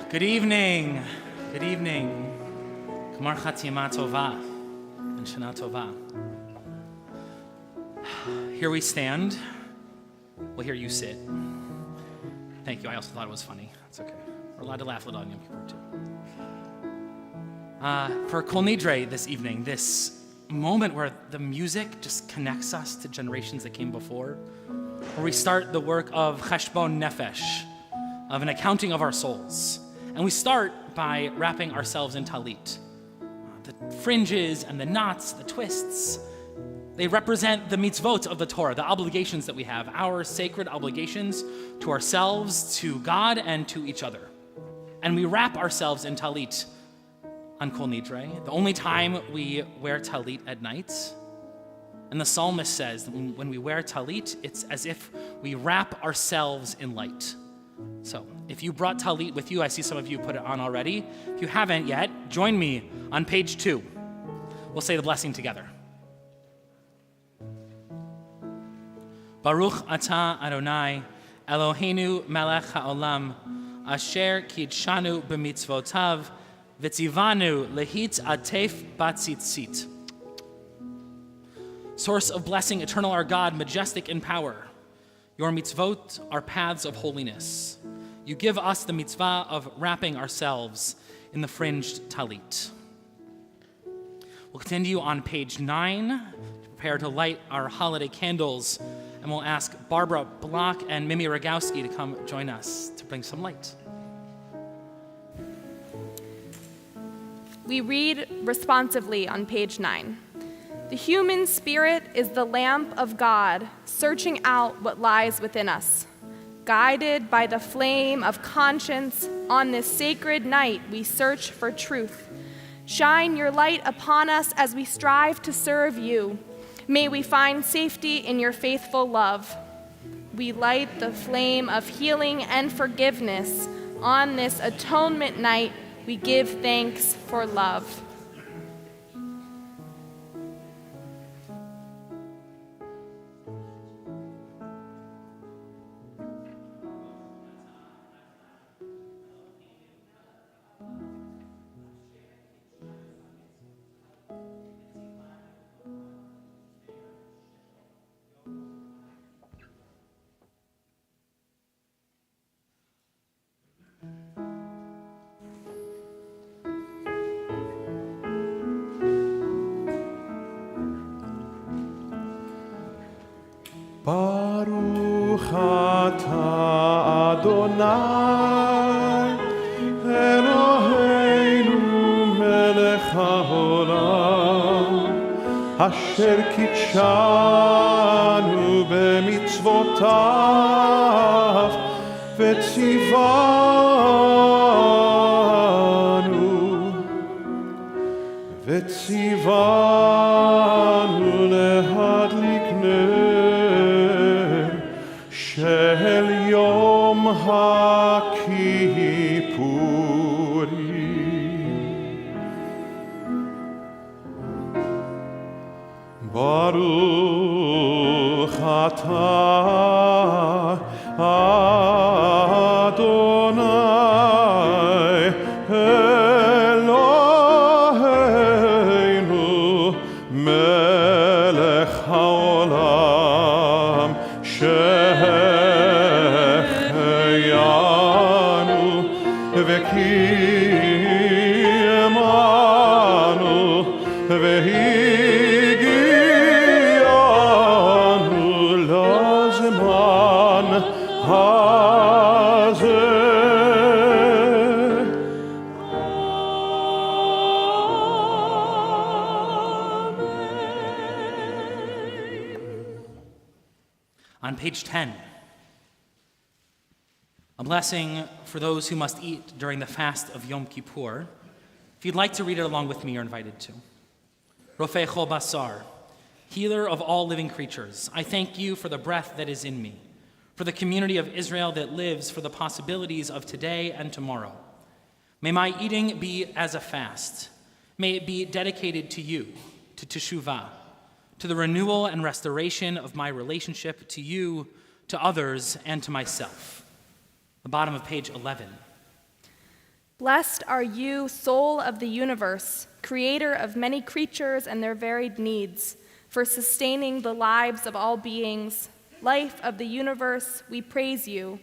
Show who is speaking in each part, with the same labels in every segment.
Speaker 1: Good evening. Good evening. Kamar Chatzima Tova and Shana Tova. Here we stand. Well, here you sit. Thank you. I also thought it was funny. That's okay. We're allowed to laugh a little on Yom Kippur too. For Kol Nidre this evening, this moment where the music just connects us to generations that came before, where we start the work of Cheshbon Nefesh, of an accounting of our souls. And we start by wrapping ourselves in talit. The fringes and the knots, the twists, they represent the mitzvot of the Torah, the obligations that we have, our sacred obligations to ourselves, to God, and to each other. And we wrap ourselves in talit on Kol Nidre, the only time we wear talit at night. And the psalmist says that when we wear talit, it's as if we wrap ourselves in light. So if you brought talit with you, I see some of you put it on already. If you haven't yet, join me on page 2. We'll say the blessing together. Baruch atah Adonai, Eloheinu melech haolam, asher kidshanu b'mitzvotav, v'tzivanu lehitz atef batzitzit. Source of blessing, eternal our God, majestic in power. Your mitzvot are paths of holiness. You give us the mitzvah of wrapping ourselves in the fringed talit. We'll continue on page 9, prepare to light our holiday candles, and we'll ask Barbara Block and Mimi Rogowski to come join us to bring some light.
Speaker 2: We read responsively on page 9. The human spirit is the lamp of God, searching out what lies within us. Guided by the flame of conscience, on this sacred night we search for truth. Shine your light upon us as we strive to serve you. May we find safety in your faithful love. We light the flame of healing and forgiveness. On this atonement night, we give thanks for love.
Speaker 3: Baruch atah Adonai, Eloheinu melech haolam, asher kitshanu b'mitzvotav, v'tzivanu lehadlik ner shel yom ha'kippurim. Baruch atah Adonai, Eloheinu melech haolam, shehecheyanu v'kiyemanu v'higiyanu lazman hazeh.
Speaker 1: On page 10, a blessing for those who must eat during the fast of Yom Kippur. If you'd like to read it along with me, you're invited to. Rofei Chol Basar, healer of all living creatures, I thank you for the breath that is in me, for the community of Israel that lives, for the possibilities of today and tomorrow. May my eating be as a fast. May it be dedicated to you, to teshuvah, to the renewal and restoration of my relationship to you, to others, and to myself. The bottom of page 11.
Speaker 2: Blessed are you, soul of the universe, creator of many creatures and their varied needs, for sustaining the lives of all beings. Life of the universe, we praise you.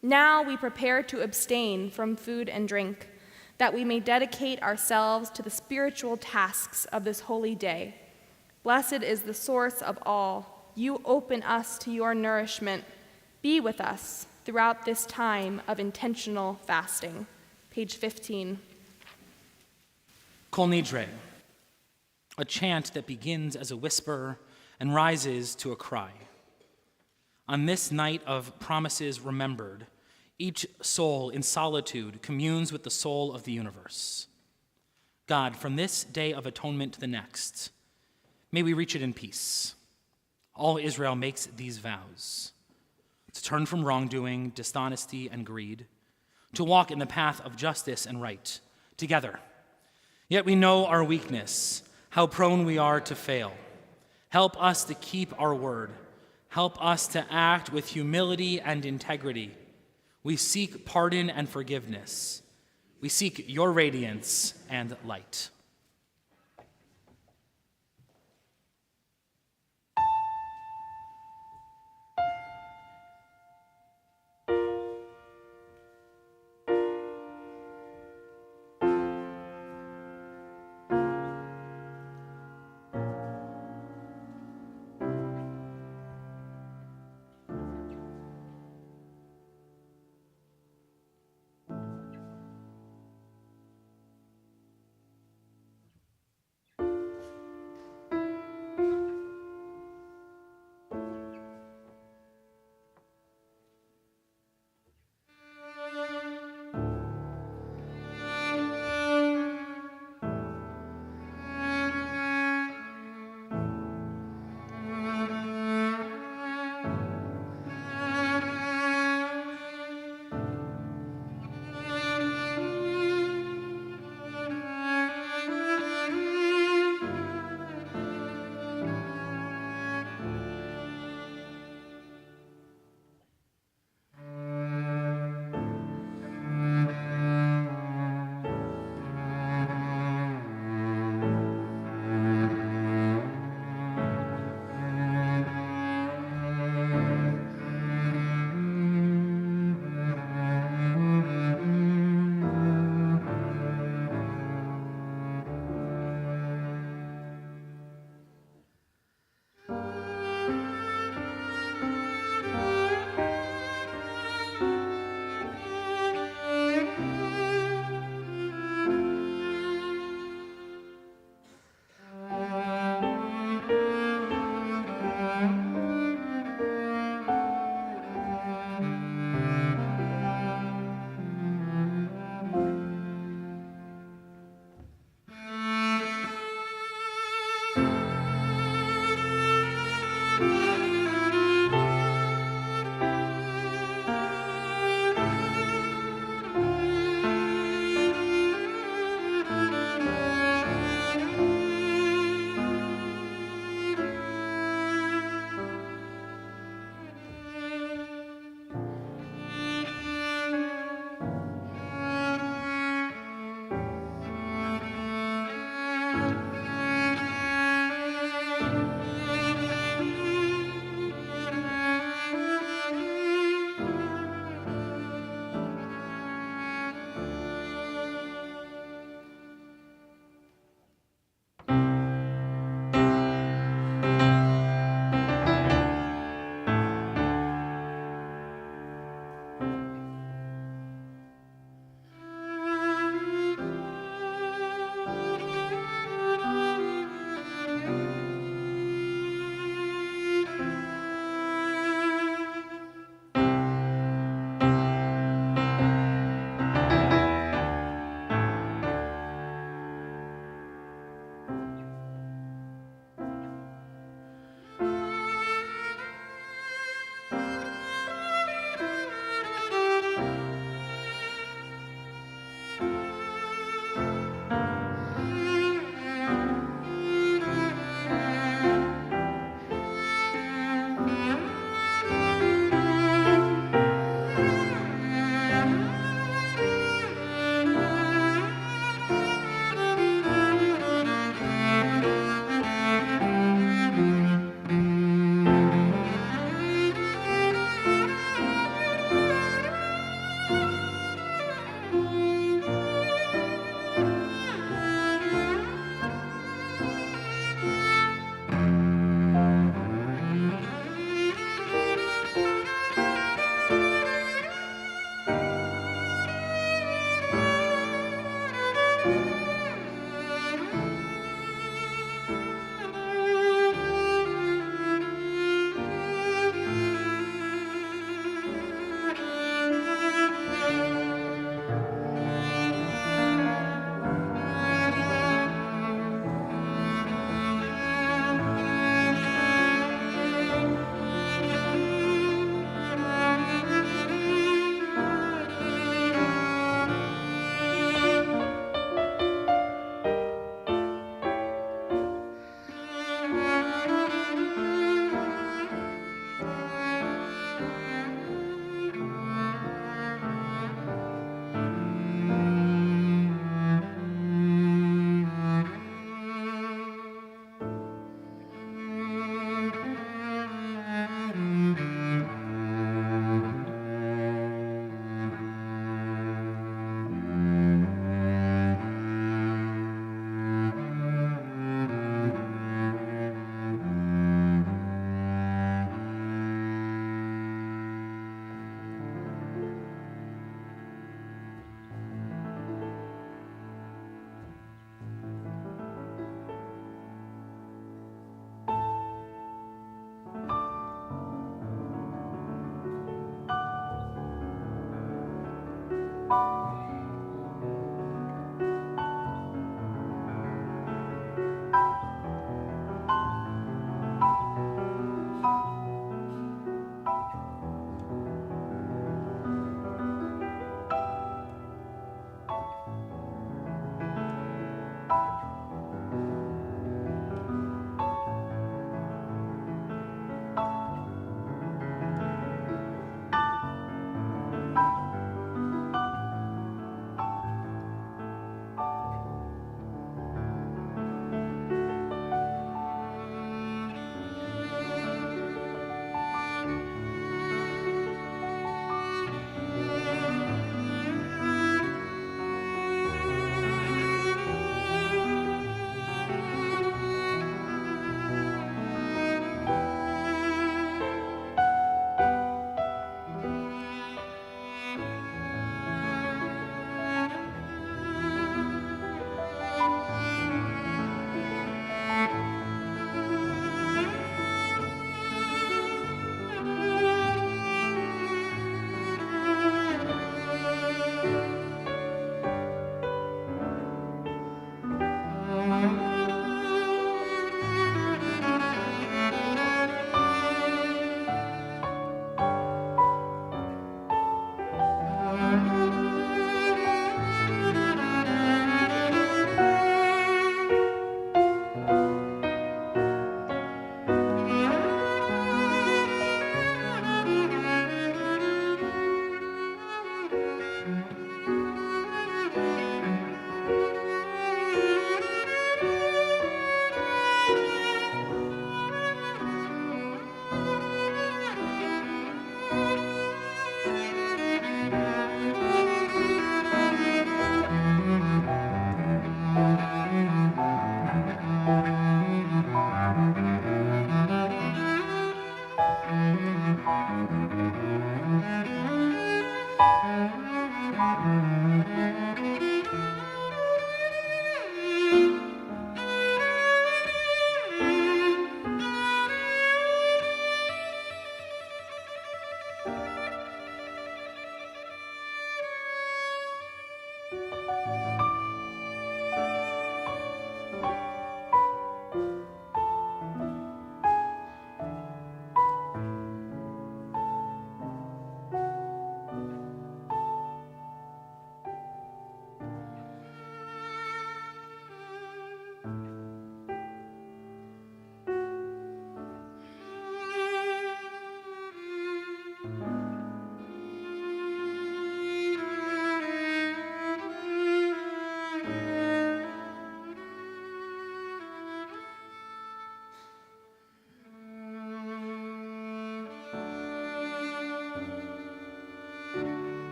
Speaker 2: Now we prepare to abstain from food and drink, that we may dedicate ourselves to the spiritual tasks of this holy day. Blessed is the source of all. You open us to your nourishment. Be with us throughout this time of intentional fasting. Page 15.
Speaker 1: Kol Nidre, a chant that begins as a whisper and rises to a cry. On this night of promises remembered, each soul in solitude communes with the soul of the universe. God, from this day of atonement to the next, may we reach it in peace. All Israel makes these vows: to turn from wrongdoing, dishonesty, and greed, to walk in the path of justice and right, together. Yet we know our weakness, how prone we are to fail. Help us to keep our word. Help us to act with humility and integrity. We seek pardon and forgiveness. We seek your radiance and light.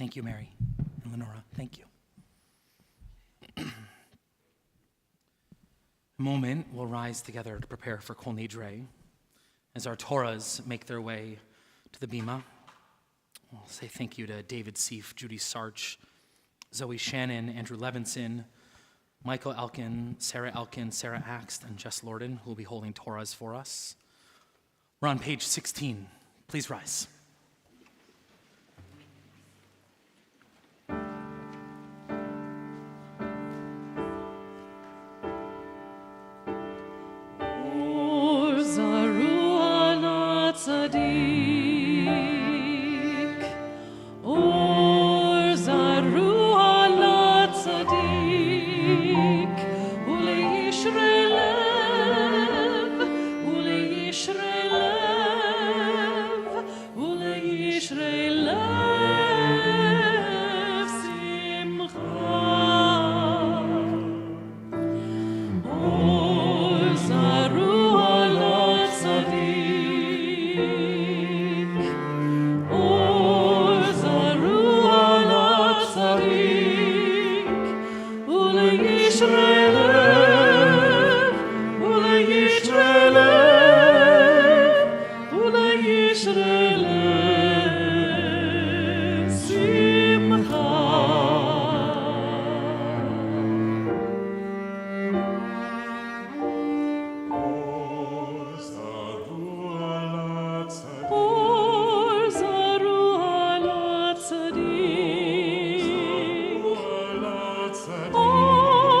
Speaker 1: Thank you, Mary and Lenora. Thank you. A moment, we'll rise together to prepare for Kol Nidre. As our Torahs make their way to the Bima, we'll say thank you to David Seif, Judy Sarch, Zoe Shannon, Andrew Levinson, Michael Elkin, Sarah Axt, and Jess Lorden, who will be holding Torahs for us. We're on page 16. Please rise.
Speaker 4: Oh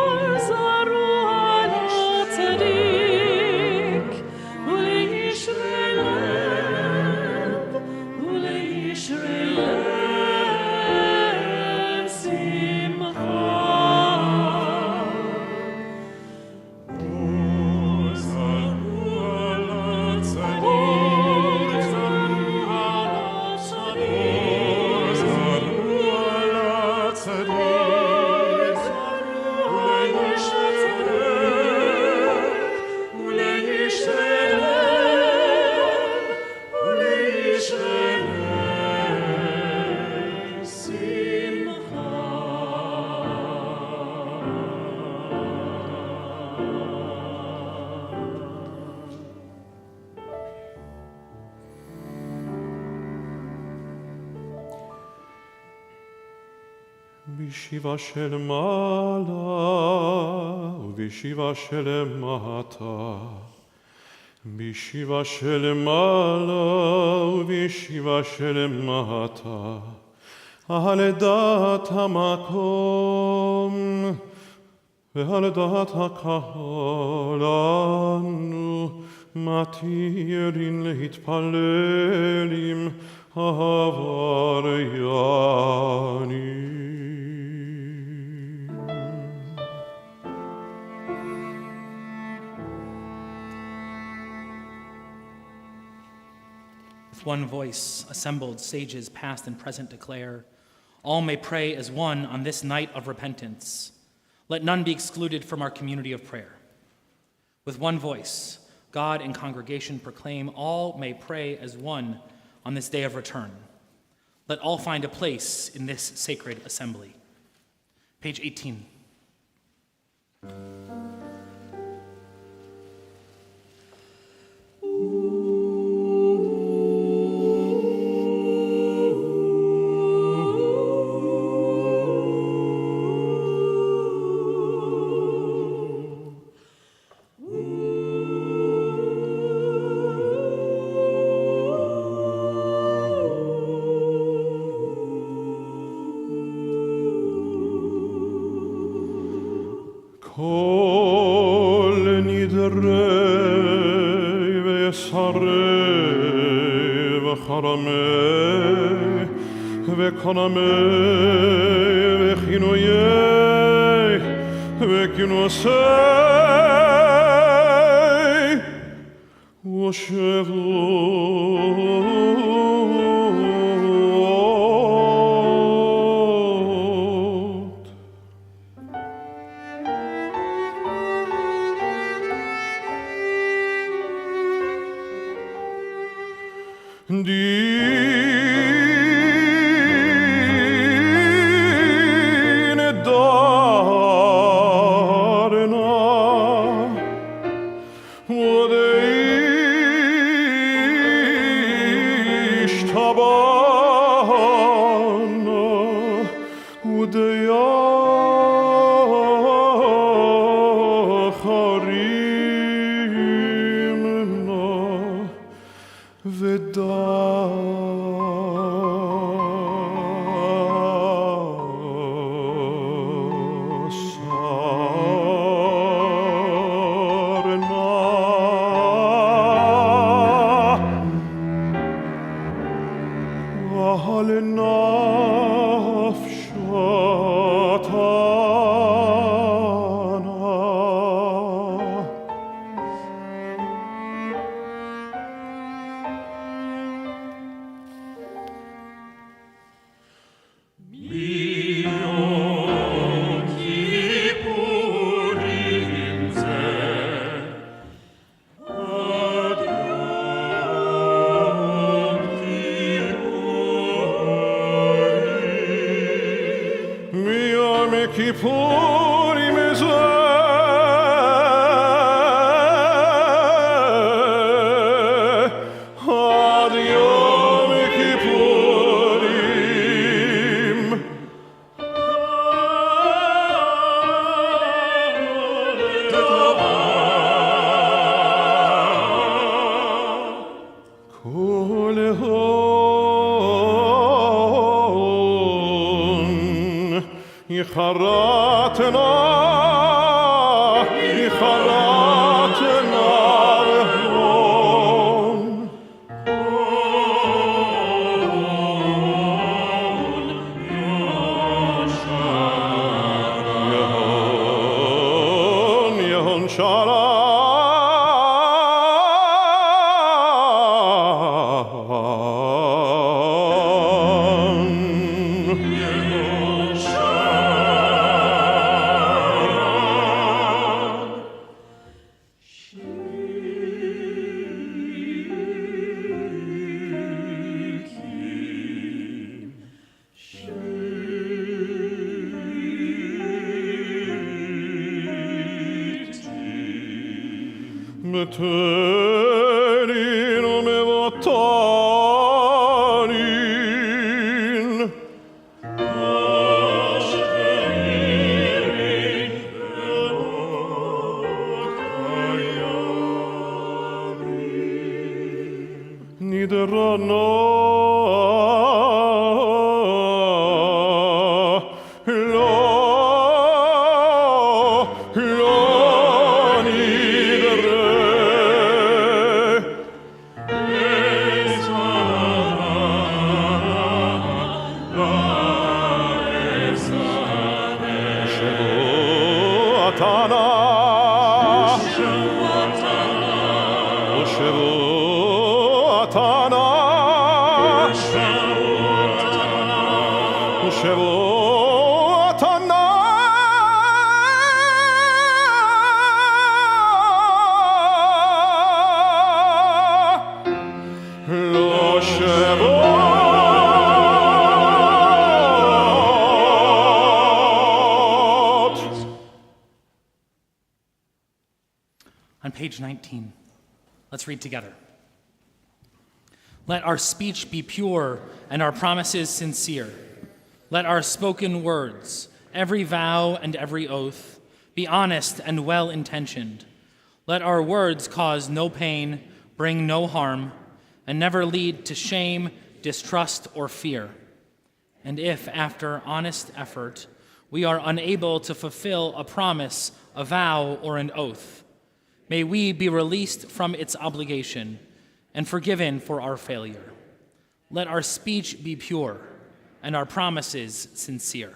Speaker 3: בישיבה של מעלה ובישיבה של מטה, בישיבה של מעלה ובישיבה של מטה, על דעת המקום ועל דעת הקהל אנו מתירים להתפלל עם העבריינים.
Speaker 1: With one voice, assembled sages past and present declare, all may pray as one on this night of repentance. Let none be excluded from our community of prayer. With one voice, God and congregation proclaim, all may pray as one on this day of return. Let all find a place in this sacred assembly. Page 18.
Speaker 3: Kol Nidre ve'sareh ve'charameh ve'kanameh ve'chinoyeh ve'kinoseh v'shevot. Din darna udeish tabana udeyacharimna Kippurim ezeh ad Yom Kippurim Kol Yicharatna v'hon Yehon Shalom Meterin umevotarin
Speaker 1: On page 19, let's read together. Let our speech be pure and our promises sincere. Let our spoken words, every vow and every oath, be honest and well-intentioned. Let our words cause no pain, bring no harm, and never lead to shame, distrust, or fear. And if, after honest effort, we are unable to fulfill a promise, a vow, or an oath, may we be released from its obligation and forgiven for our failure. Let our speech be pure and our promises sincere.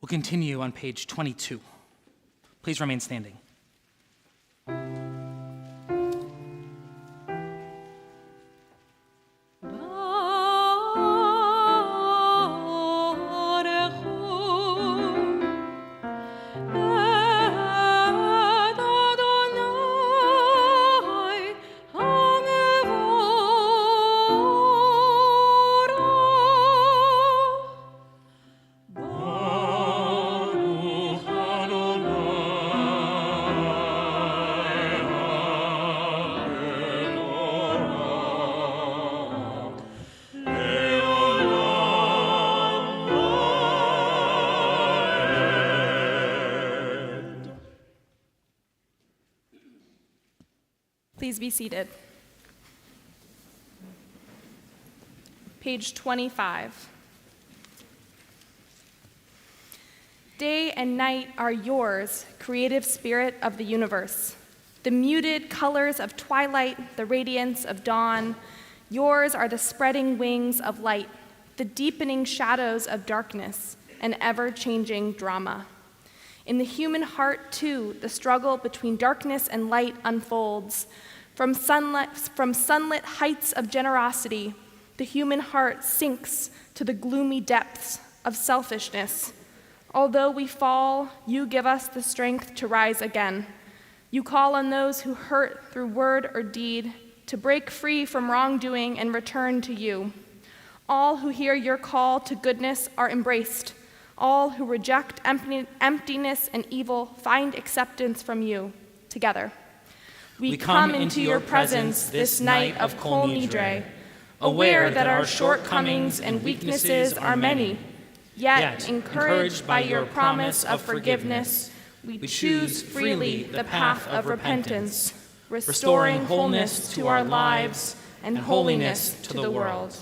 Speaker 1: We'll continue on page 22. Please remain standing.
Speaker 2: Please be seated. Page 25. Day and night are yours, creative spirit of the universe. The muted colors of twilight, the radiance of dawn. Yours are the spreading wings of light, the deepening shadows of darkness, and ever-changing drama. In the human heart, too, the struggle between darkness and light unfolds. From sunlit heights of generosity, the human heart sinks to the gloomy depths of selfishness. Although we fall, you give us the strength to rise again. You call on those who hurt through word or deed to break free from wrongdoing and return to you. All who hear your call to goodness are embraced. All who reject emptiness and evil find acceptance from you. Together, we come into your presence this night of Kol Nidre, aware that our shortcomings and weaknesses are many, yet encouraged by your promise of forgiveness, we choose freely the path of repentance, restoring wholeness to our lives and holiness to the world.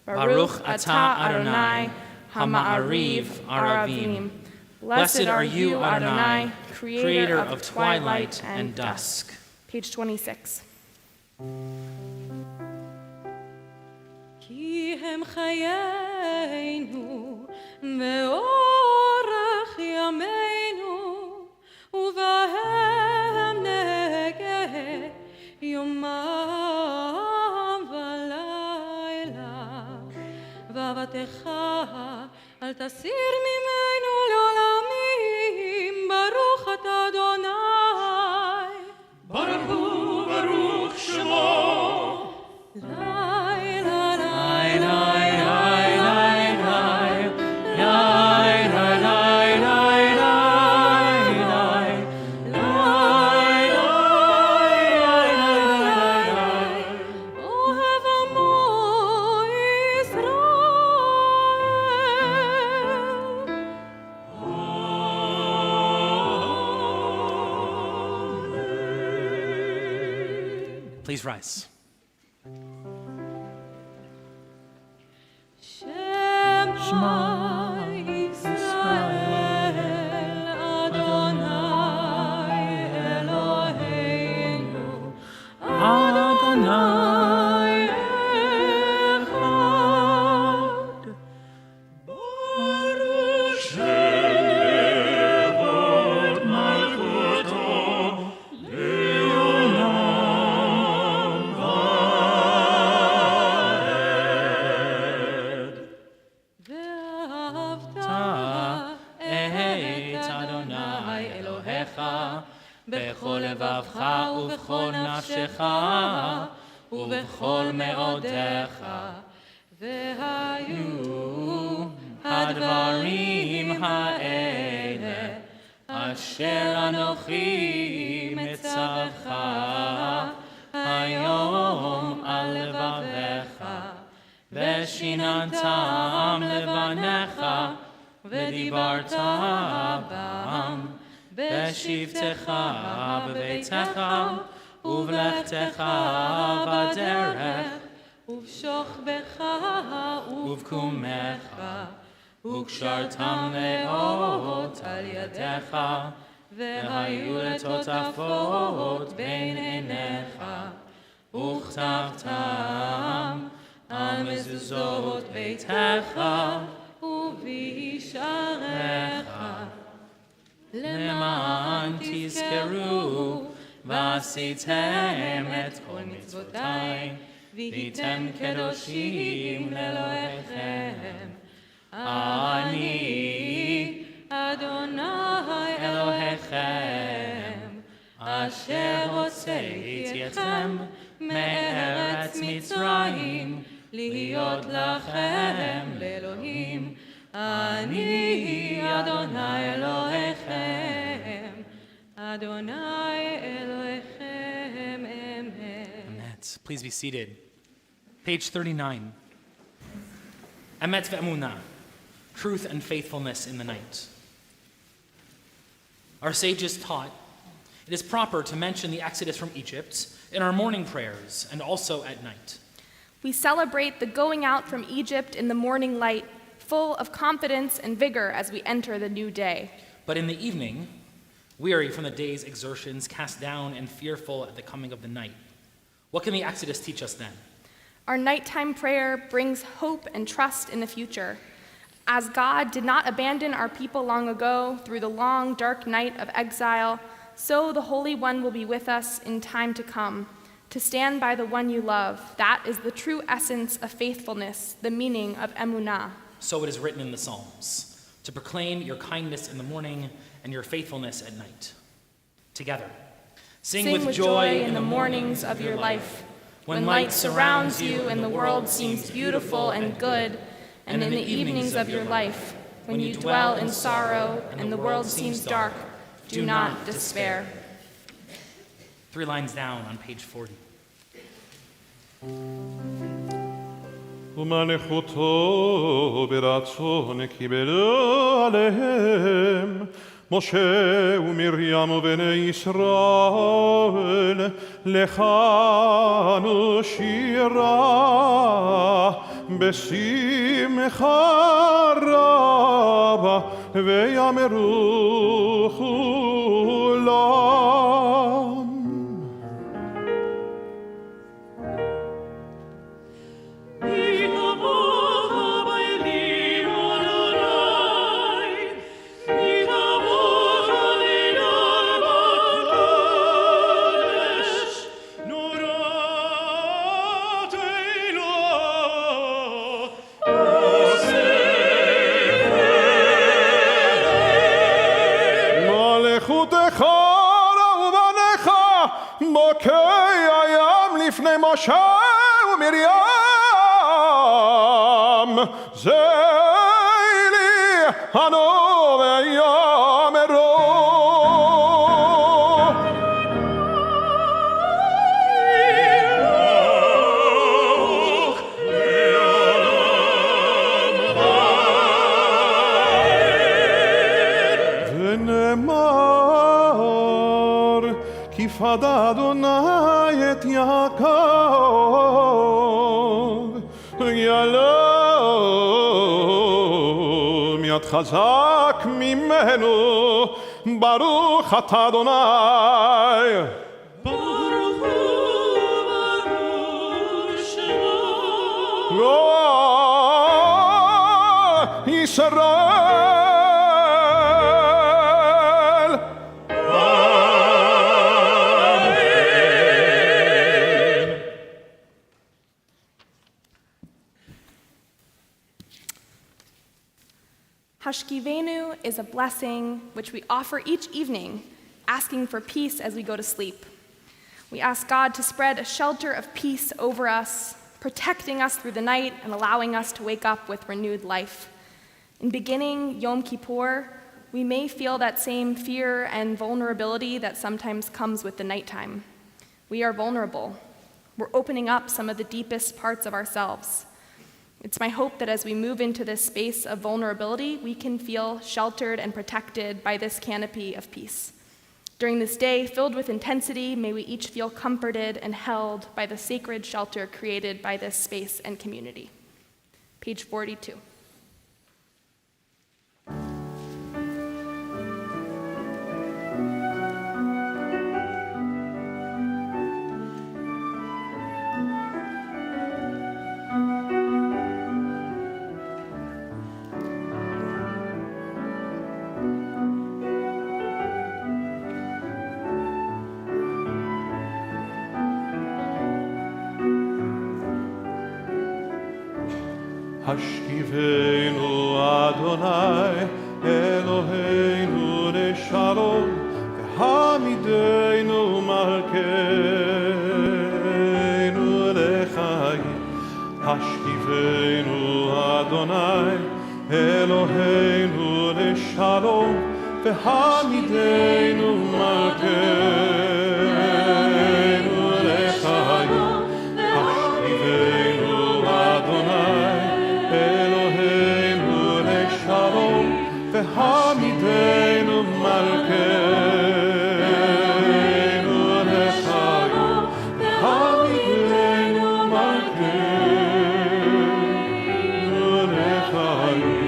Speaker 2: Baruch atah Adonai, Hama'ariv Aravim. Blessed are you, Adonai, creator of twilight and dusk. Page 26.
Speaker 4: כי הם חיינו ואורך ימינו ובהם נגה יומם ולילה ואהבתך אל תסיר ממנו לעולמים ברוך אתה אדוני
Speaker 3: ברוך הוא ברוך שמו
Speaker 1: Please rise.
Speaker 4: Shema Yisrael Adonai Eloheinu Adonai Echad Baruch
Speaker 3: Shevot malchuto leolam vaed
Speaker 4: ואהבת
Speaker 1: את אדוני אלוהיך בכל לבבך ובכל נפשך ובכל מאודיך. והיו הדברים האלה אשר אנוכי מצווך היום על לבביך ושיננתם לבניך ודיברת בם בשבתך בביתך ובלכתך בדרך
Speaker 4: ובשוכבך
Speaker 1: ובקומך וקשרתם לאות על ידיך והיו לטוטפות בין עיניך וכתבתם על מזוזות ביתך
Speaker 4: ובישעריך
Speaker 1: למען תזכרו ועשיתם את כל מצוותיי והייתם קדושים לאלוהיכם. אני
Speaker 4: אדוני
Speaker 1: אלוהיכם אשר הוצאתי אתכם מארץ מצרים להיות לכם לאלוהים. אני אדוני אלוהיכם אדוני אלוהיכם אמת. Please be seated. Page 39. Emet ve'emunah, truth and faithfulness in the night. Our sages taught it is proper to mention the exodus from Egypt in our morning prayers and also at night.
Speaker 2: We celebrate the going out from Egypt in the morning light, full of confidence and vigor as we enter the new day.
Speaker 1: But in the evening, weary from the day's exertions, cast down and fearful at the coming of the night. What can the Exodus teach us then?
Speaker 2: Our nighttime prayer brings hope and trust in the future. As God did not abandon our people long ago through the long, dark night of exile, so the Holy One will be with us in time to come, to stand by the one you love. That is the true essence of faithfulness, the meaning of emunah.
Speaker 1: So it is written in the Psalms, to proclaim your kindness in the morning and your faithfulness at night. Together, sing with joy in the mornings of your life, when light surrounds you and the world seems beautiful and good, and in the evenings of your life, when you dwell in sorrow and the world seems dark, do not despair. 3 lines down on page 40.
Speaker 3: ומלכותו ברצון קיבלו עליהם משה ומרים ובני ישראל לכנו שירה בשמחה רבה ויאמרו כולם
Speaker 4: Ikavu
Speaker 3: מלכותך ראובנך בוקי הים לפני משה ומרים זה לי הנו ויאמרו פדה אדוני את יעקב יעלם יד חזק ממנו ברוך אתה אדוני
Speaker 4: ברוך שמו
Speaker 3: ישראל
Speaker 2: Hashkivenu is a blessing which we offer each evening, asking for peace as we go to sleep. We ask God to spread a shelter of peace over us, protecting us through the night and allowing us to wake up with renewed life. In beginning Yom Kippur, we may feel that same fear and vulnerability that sometimes comes with the nighttime. We are vulnerable. We're opening up some of the deepest parts of ourselves. It's my hope that as we move into this space of vulnerability, we can feel sheltered and protected by this canopy of peace. During this day filled with intensity, may we each feel comforted and held by the sacred shelter created by this space and community. Page 42.
Speaker 3: השכיבנו אדוני אלוהינו לשלום והעמידנו מלכנו לחיים השכיבנו אדוני אלוהינו לשלום והעמידנו מלכנו לחיים השכיבנו אדוני אלוהינו לשלום והעמידנו מלכנו לחיים והעמידנו מלכנו לחיים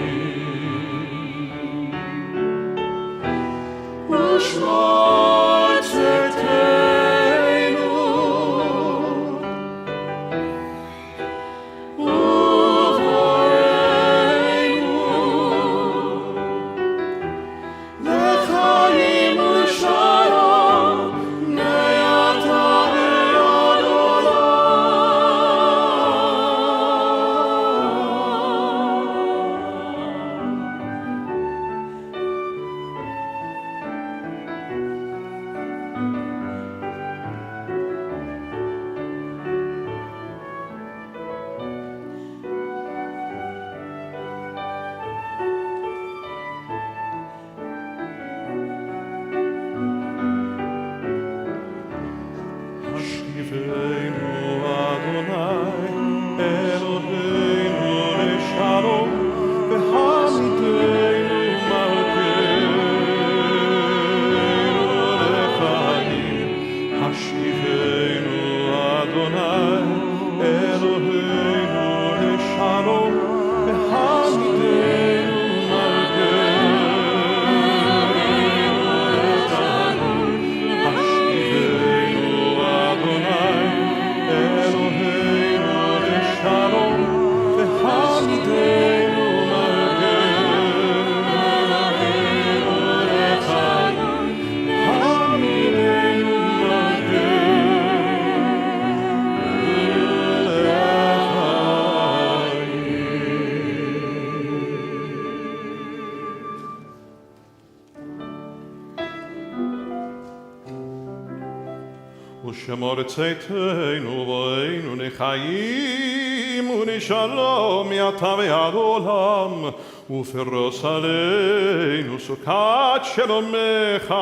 Speaker 3: ושמור צאתנו בואנו לחיים ולשלום מעתה ועד עולם ופרוס עלינו סוכת שלומך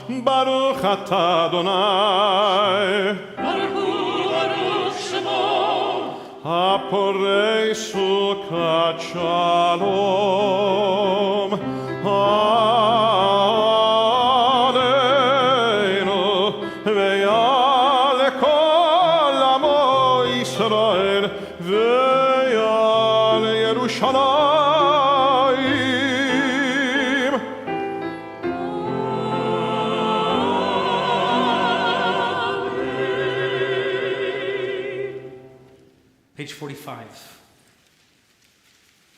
Speaker 3: ברוך אתה אדוני
Speaker 4: ברוך שמו
Speaker 3: הפורש סוכת שלום עלינו ויעל כל עמו ישראל ויעל ירושלים
Speaker 1: Page 45.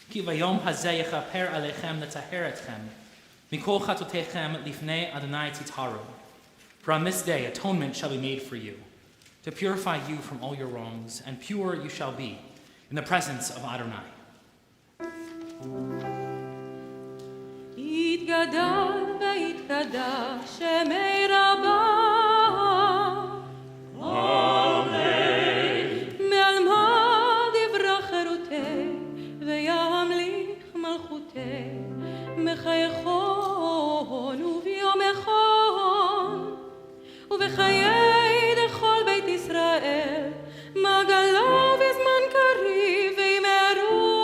Speaker 1: כי ביום הזה יכפר עליכם לטהר אתכם מכל חטאותיכם לפני אדוני תטהרו. For on this day atonement shall be made for you, to purify you from all your wrongs, and pure you shall be in the presence of Adonai.
Speaker 4: יתגדל ויתקדש שמי רבה מעלמא דברה חירותי וימליך מלכותי מחייכון וביומכון ובחיי דכל בית ישראל מעגלה וזמן קריב וימרו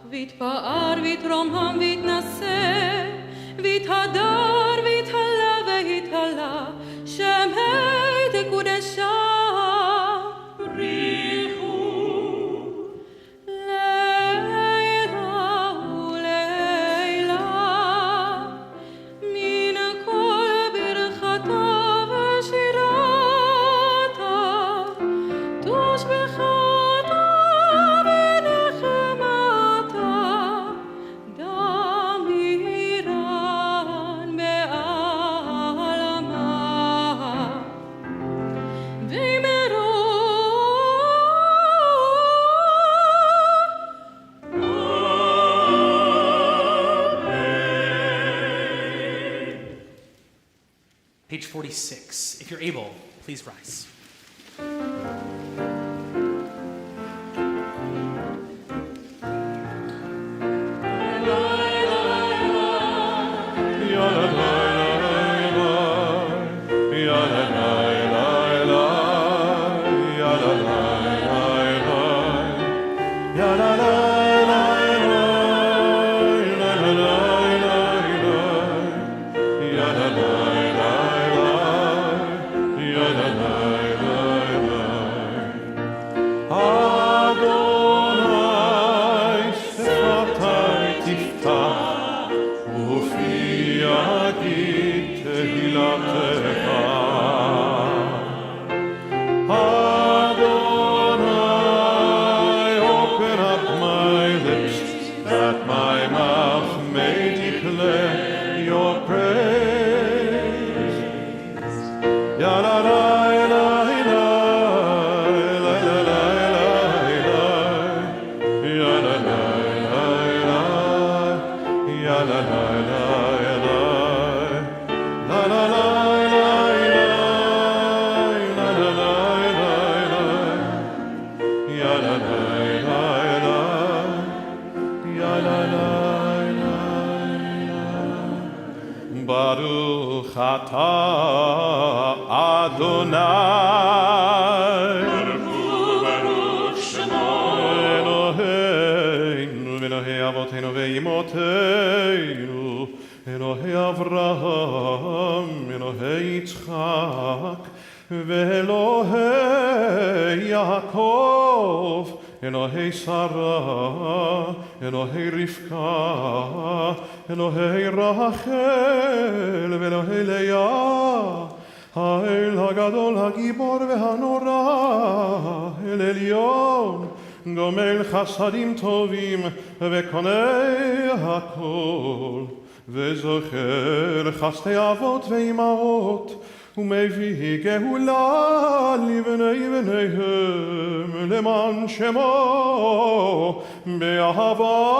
Speaker 4: ויתפאר ויתרומם ויתנשא ויתהדר ויתהלה ויתהלה שמי תקודשה בריחו לילה ולילה מן כל ברכתה ושירתה תושבחה
Speaker 1: Page 46. If you're able, please rise.
Speaker 3: Baruch atah Adonai
Speaker 4: Baruch Shemo
Speaker 3: Eloheinu Elohei Avotenu ve'imotenu Elohei Avraham Elohei Yitzchak ve'Elohei Yaakov Elohei Sarah, Elohei Rivka, Elohei Rachel, Elohei Leah, האל הגדול הגיבור והנורא, אל עליון, גומל חסדים טובים וקונה הכל, וזוכר חסדי אבות ואימהות, ומביא גאולה לבני בניהם, למען שמו באהבה.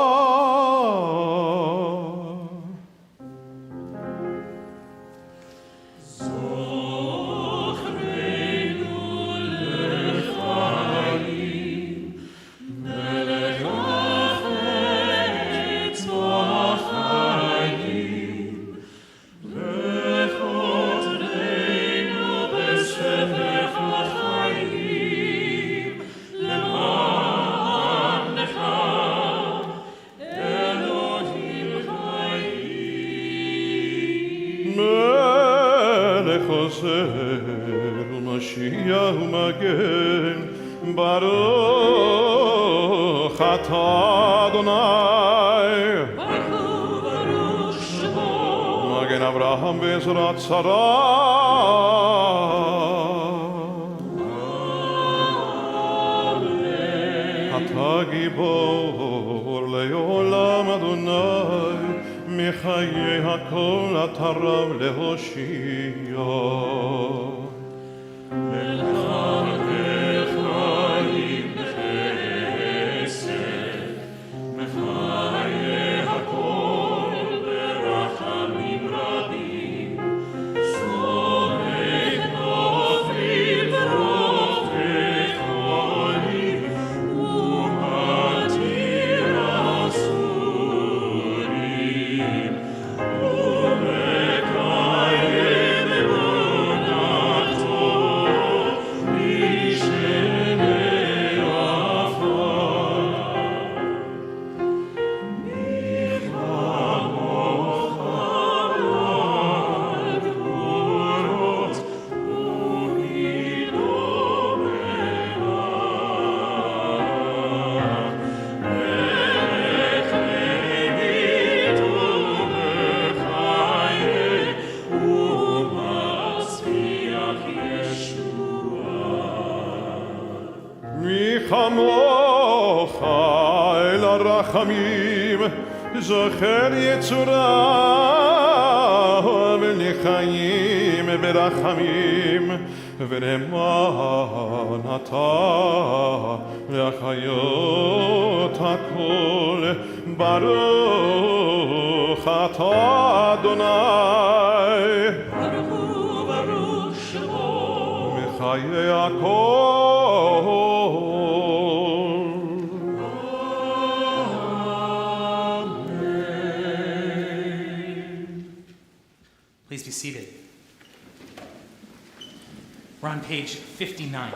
Speaker 3: ומשיח ומגן, ברוך אתה אדוני.
Speaker 4: ברוך שמו.
Speaker 3: מגן אברהם בעזרת שרה. אתה גיבור לעולם אדוני, מחיי הכל אתה רב להושיע. כמוך אל הרחמים, זוכר יצורה ולחיים ברחמים, ולמען אתה להחיות הכל, ברוך אתה אדוני.
Speaker 4: ברוך שמו.
Speaker 3: מחיי הכל.
Speaker 1: Please be seated. We're on page 59.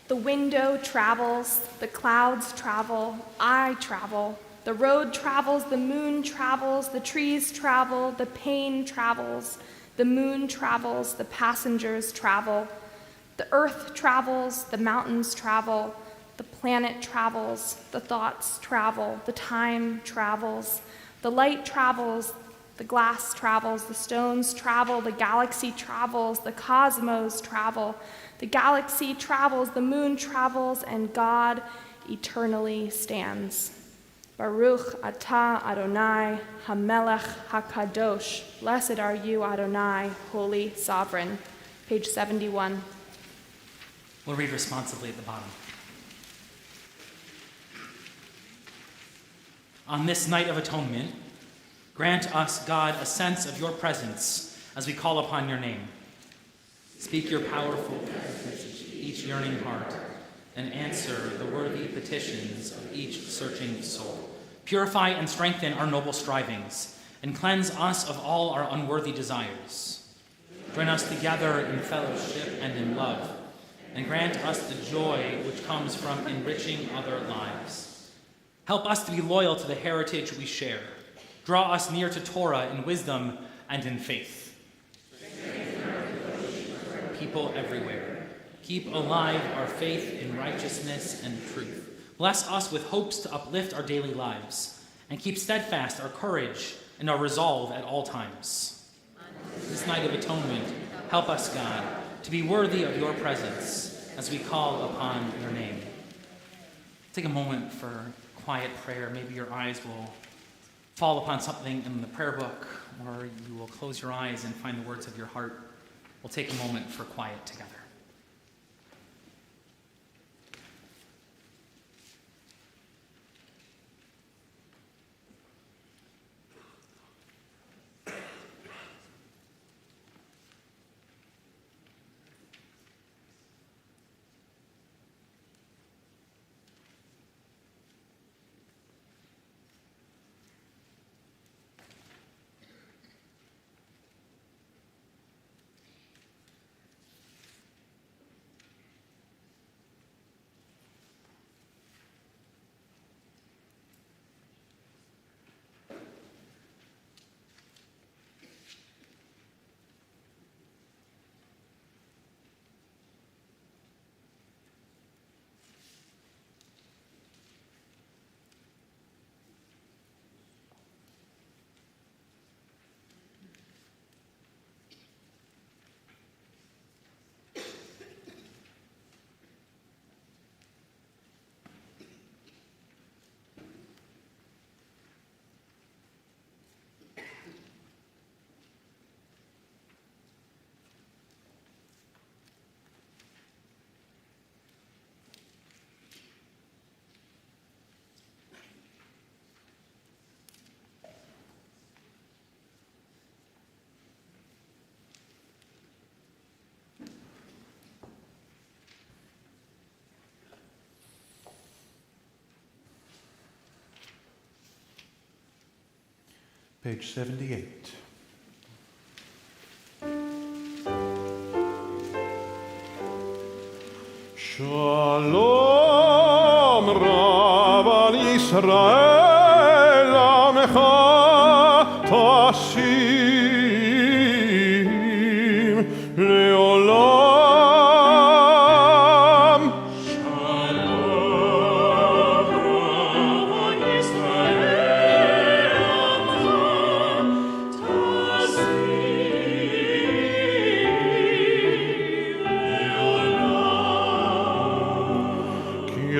Speaker 2: The window travels, the clouds travel, I travel. The road travels, the moon travels, the trees travel, the pain travels, the moon travels, the passengers travel. The earth travels, the mountains travel, the planet travels, the thoughts travel, the time travels, the light travels, the glass travels, the stones travel, the galaxy travels, the cosmos travel, the galaxy travels, the moon travels, and God eternally stands. Baruch atah Adonai, Hamelech HaKadosh. Blessed are you, Adonai, Holy Sovereign. Page 71.
Speaker 1: We'll read responsively at the bottom. On this night of atonement, grant us, God, a sense of your presence as we call upon your name. Speak your powerful message to each yearning heart and answer the worthy petitions of each searching soul. Purify and strengthen our noble strivings and cleanse us of all our unworthy desires. Join us together in fellowship and in love, and grant us the joy which comes from enriching other lives. Help us to be loyal to the heritage we share. Draw us near to Torah in wisdom and in faith. People everywhere, keep alive our faith in righteousness and truth. Bless us with hopes to uplift our daily lives and keep steadfast our courage and our resolve at all times. This night of atonement, help us, God, to be worthy of your presence as we call upon your name. Take a moment for quiet prayer. Maybe your eyes will fall upon something in the prayer book, or you will close your eyes and find the words of your heart. We'll take a moment for quiet together.
Speaker 3: Page 78. Shalom Rav al Yisrael Amecha Tasim Leolam.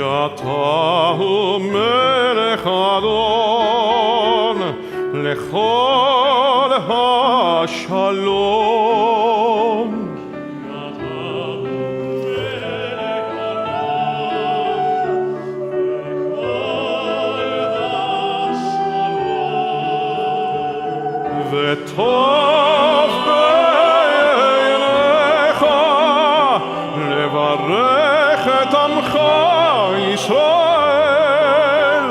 Speaker 3: אתה הוא מלך אדון לכל השלום. וטוב בעיניך לברך את עמך ישראל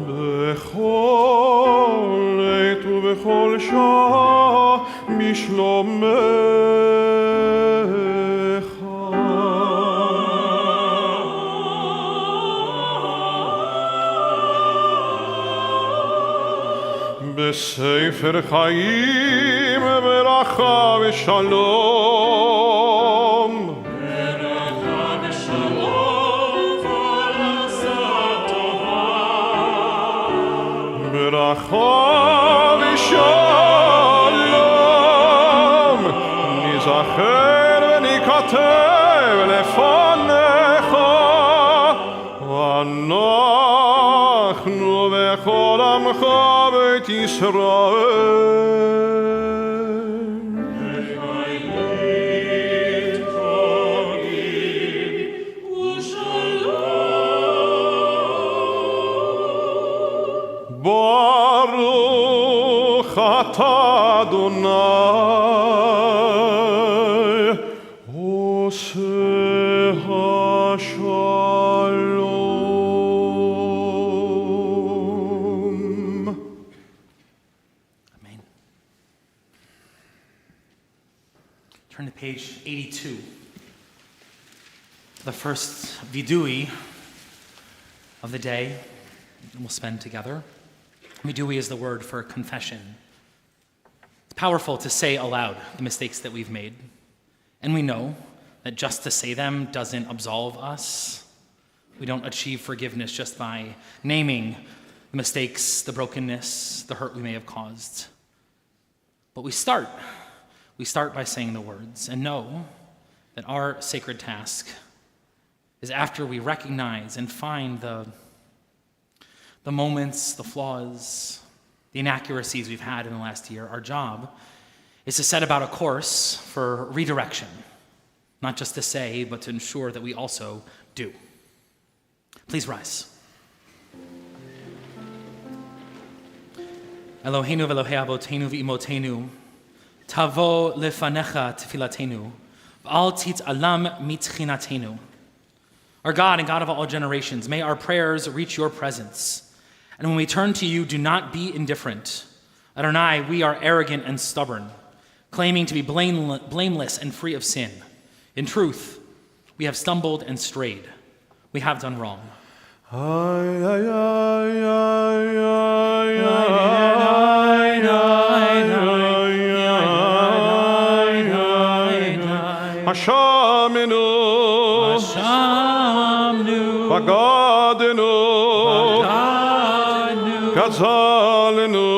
Speaker 3: בכל עת ובכל שעה בשלומך. בספר חיים ברכה ושלום. ברכה ושלום נזכר ונכתב לפניך אנחנו וכל עמך בית ישראל. ברוך אתה אדוני עושה השלום.
Speaker 1: Amen. Turn to page 82. The first vidui of the day we'll spend together. Vidui is the word for confession. It's powerful to say aloud the mistakes that we've made. And we know that just to say them doesn't absolve us, We don't achieve forgiveness just by naming the mistakes, the brokenness, the hurt we may have caused. But we start by saying the words and know that our sacred task is after we recognize and find the moments, the flaws, the inaccuracies we've had in the last year. Our job is to set about a course for redirection, not just to say, but to ensure that we also do. Please rise. Eloheinu v'Elohei Avotenu v'Imotenu, tavo lefanecha tefilatenu, v'al tit'alam mitchinatenu. Our God and God of all generations, may our prayers reach your presence. And when we turn to you, do not be indifferent. Adonai, we are arrogant and stubborn, claiming to be blameless and free of sin. In truth, we have stumbled and strayed. We have done wrong.
Speaker 3: Hashaminu, Bagadinu, Gazalinu,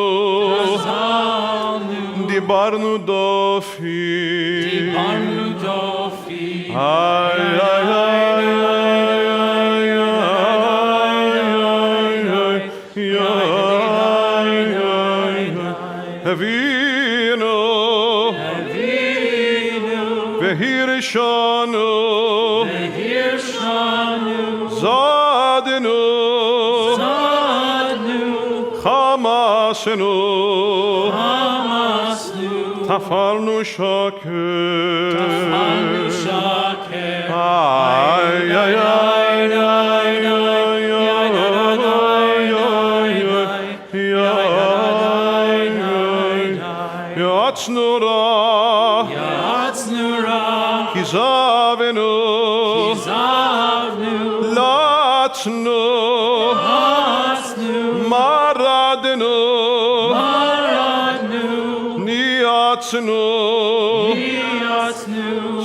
Speaker 3: Dibarnu Dofi, Havinu, Vehirishanu, Zadinu, Chamasinu, Tafarnu Shaker, Yatsnura, Kizavinu, Latnu, Maradinu, Niyatsnu,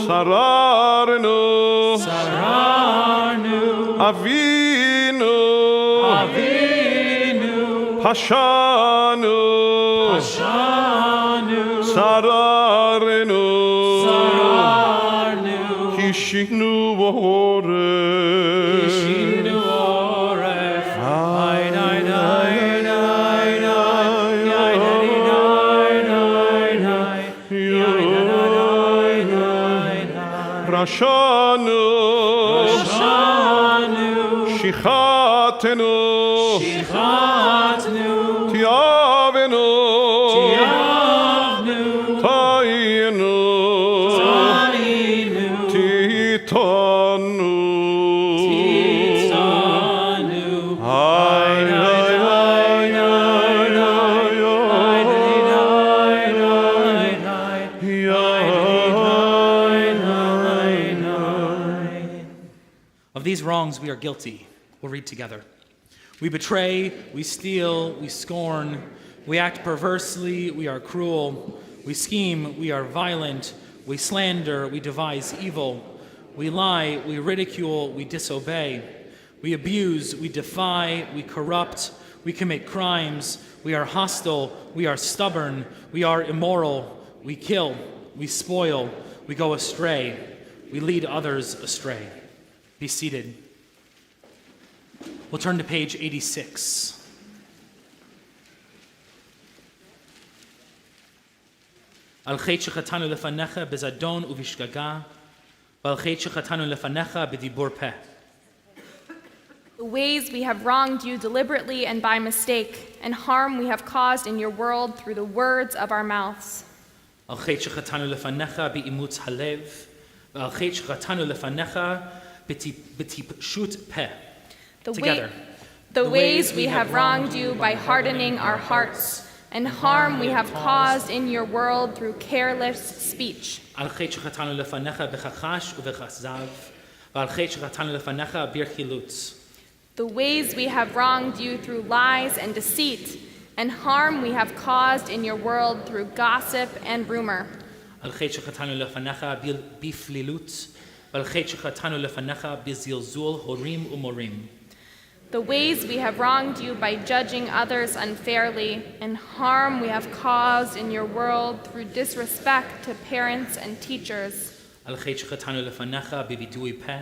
Speaker 3: Sararinu, Avinu, Pashanu, Sararinu, Kishinu Oref, Rashanu, Shichatenu, Tiavenu, Tainu, Titanu,
Speaker 1: Of these wrongs we are guilty. We'll read together. We betray, we steal, we scorn, we act perversely, we are cruel, we scheme, we are violent, we slander, we devise evil, we lie, we ridicule, we disobey, we abuse, we defy, we corrupt, we commit crimes, we are hostile, we are stubborn, we are immoral, we kill, we spoil, we go astray, we lead others astray. Be seated. We'll turn to page 86. Al chet shechatanu lefanecha bezadon uvishgaga, v'al chet shechatanu lefanecha b'dibur peh.
Speaker 2: The ways we have wronged you deliberately and by mistake, and harm we have caused in your world through the words of our mouths.
Speaker 1: Al chet shechatanu lefanecha b'imutz halev, v'al chet shechatanu lefanecha b'tipshut peh.
Speaker 2: The ways we have wronged you by hardening our hearts, and harm we have caused in your world through careless speech.
Speaker 1: Al chet shechatanu lefanecha b'chachash uv'chaszav, v'al chet shechatanu lefanecha birchilutz.
Speaker 2: The ways we have wronged you through lies and deceit, and harm we have caused in your world through gossip and rumor.
Speaker 1: Al chet shechatanu lefanecha biflilutz, ועל חטא שחטאנו לפניך בזלזול הורים ומורים.
Speaker 2: The ways we have wronged you by judging others unfairly, and harm we have caused in your world through disrespect to parents and teachers.
Speaker 1: על חטא שחטאנו לפניך בווידוי פה,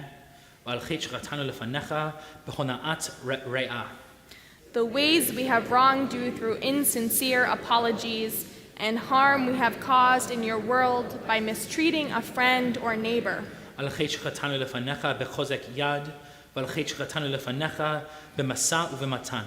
Speaker 1: ועל חטא שחטאנו לפניך בהונאת רעה.
Speaker 2: The ways we have wronged you through insincere apologies, and harm we have caused in your world by mistreating a friend or neighbor.
Speaker 1: על חטא שחטאנו לפניך בחוזק יד, ועל חטא שחטאנו לפניך במשא ובמתן.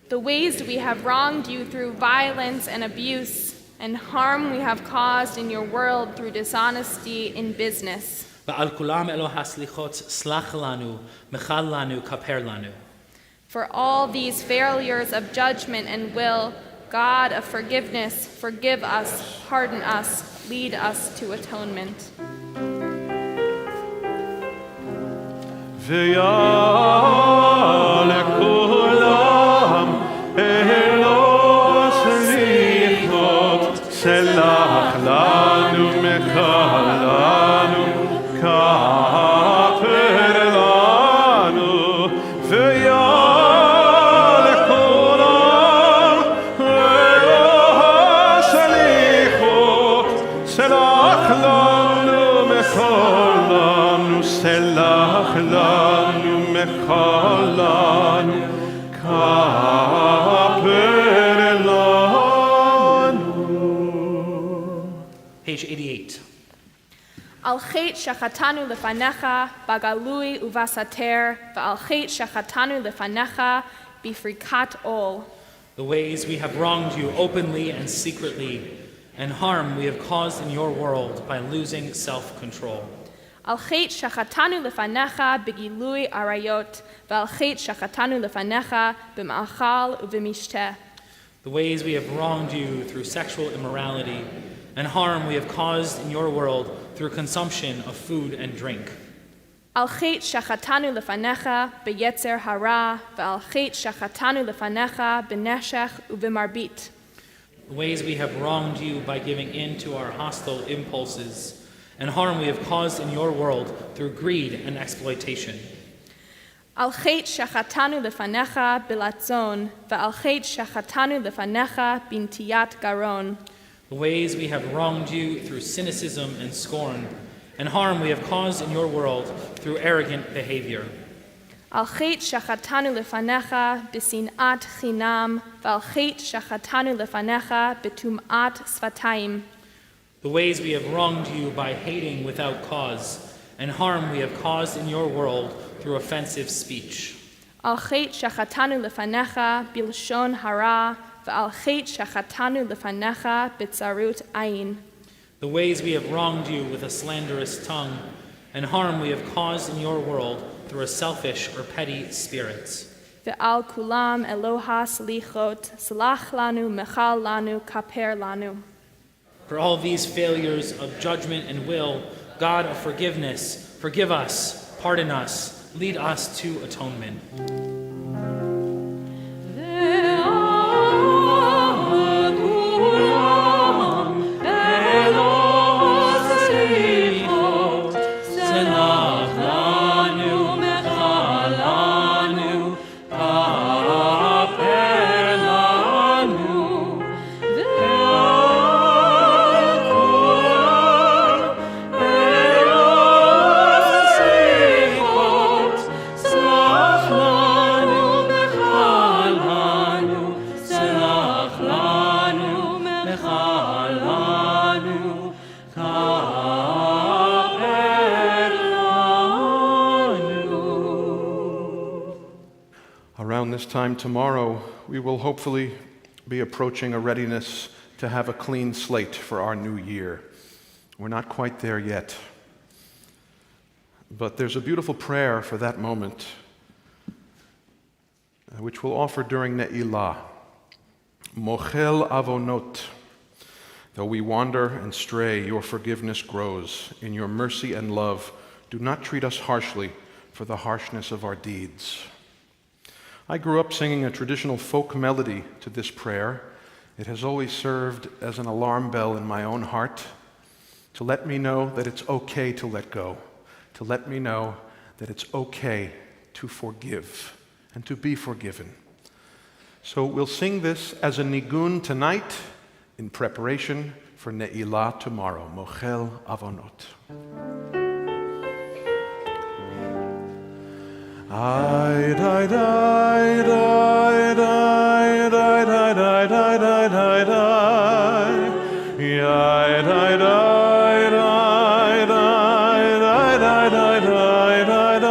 Speaker 2: The ways we have wronged you through violence and abuse, and harm we have caused in your world through dishonesty in business.
Speaker 1: ועל כולם אלו הסליחות סלח לנו, מחל לנו, כפר לנו.
Speaker 2: For all these failures of judgment and will, God of forgiveness, forgive us, pardon us, lead us to atonement.
Speaker 3: ויעלה כולם אלו סליחות, סלח לנו, מחל לנו, כפר לנו. ויעלה כולם אלו סליחות, סלח לנו, מחל לנו, סלח לנו, מחל לנו, כפר לנו.
Speaker 1: Page 88.
Speaker 2: Al chet shachatanu lefanecha bagalui uvasater, va'al chet shachatanu lefanecha bifrikat ol.
Speaker 1: The ways we have wronged you openly and secretly, and harm we have caused in your world by losing self-control.
Speaker 2: Al chet shachatanu lefanecha begilui arayot, va'al chet shachatanu lefanecha b'ma'achal uv'mishteh.
Speaker 1: The ways we have wronged you through sexual immorality, and harm we have caused in your world through consumption of food and drink.
Speaker 2: Al chet shachatanu lefanecha b'yetzer hara, va'al chet shachatanu lefanecha b'neshech uv'marbit.
Speaker 1: The ways we have wronged you by giving in to our hostile impulses, and harm we have caused in your world through greed and exploitation.
Speaker 2: Al chet shachatanu lefanecha bilatzon, va'al chet shachatanu lefanecha bintiyat garon.
Speaker 1: The ways we have wronged you through cynicism and scorn, and harm we have caused in your world through arrogant behavior.
Speaker 2: Al chet shachatanu lefanecha b'sinat chinam, va'al chet shachatanu lefanecha b'tum'at svatayim.
Speaker 1: The ways we have wronged you by hating without cause, and harm we have caused in your world through offensive speech.
Speaker 2: Al chet shachatanu lefanecha bilshon hara, va'al chet shachatanu lefanecha b'tzarut ayin.
Speaker 1: The ways we have wronged you with a slanderous tongue, and harm we have caused in your world through a selfish or petty spirit.
Speaker 2: Ve'al kulam Eloha slichot, salach lanu, mechal lanu, kaper lanu.
Speaker 1: For all these failures of judgment and will, God of forgiveness, forgive us, pardon us, lead us to atonement.
Speaker 3: Around this time tomorrow, we will hopefully be approaching a readiness to have a clean slate for our new year. We're not quite there yet. But there's a beautiful prayer for that moment, which we'll offer during Ne'ilah. Mochel avonot. Though we wander and stray, your forgiveness grows. In your mercy and love, do not treat us harshly for the harshness of our deeds. I grew up singing a traditional folk melody to this prayer. It has always served as an alarm bell in my own heart to let me know that it's okay to let go, to let me know that it's okay to forgive and to be forgiven. So we'll sing this as a nigun tonight in preparation for Ne'ilah tomorrow. Mochel Avonot. I die die die die die die die die die die die. I die die die die die die die die die die.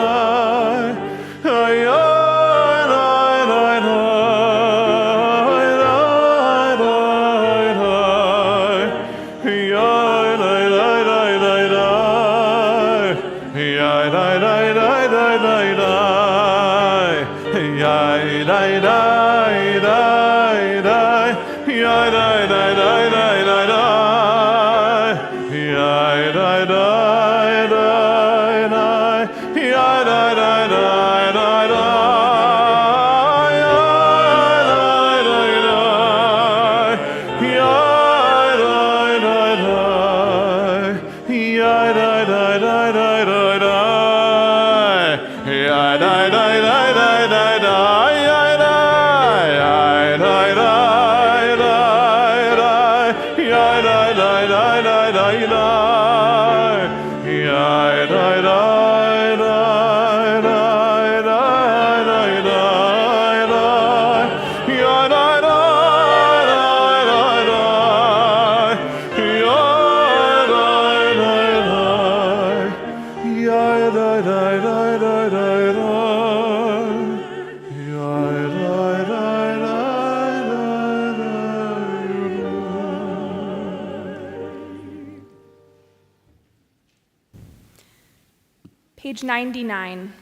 Speaker 2: Page 99.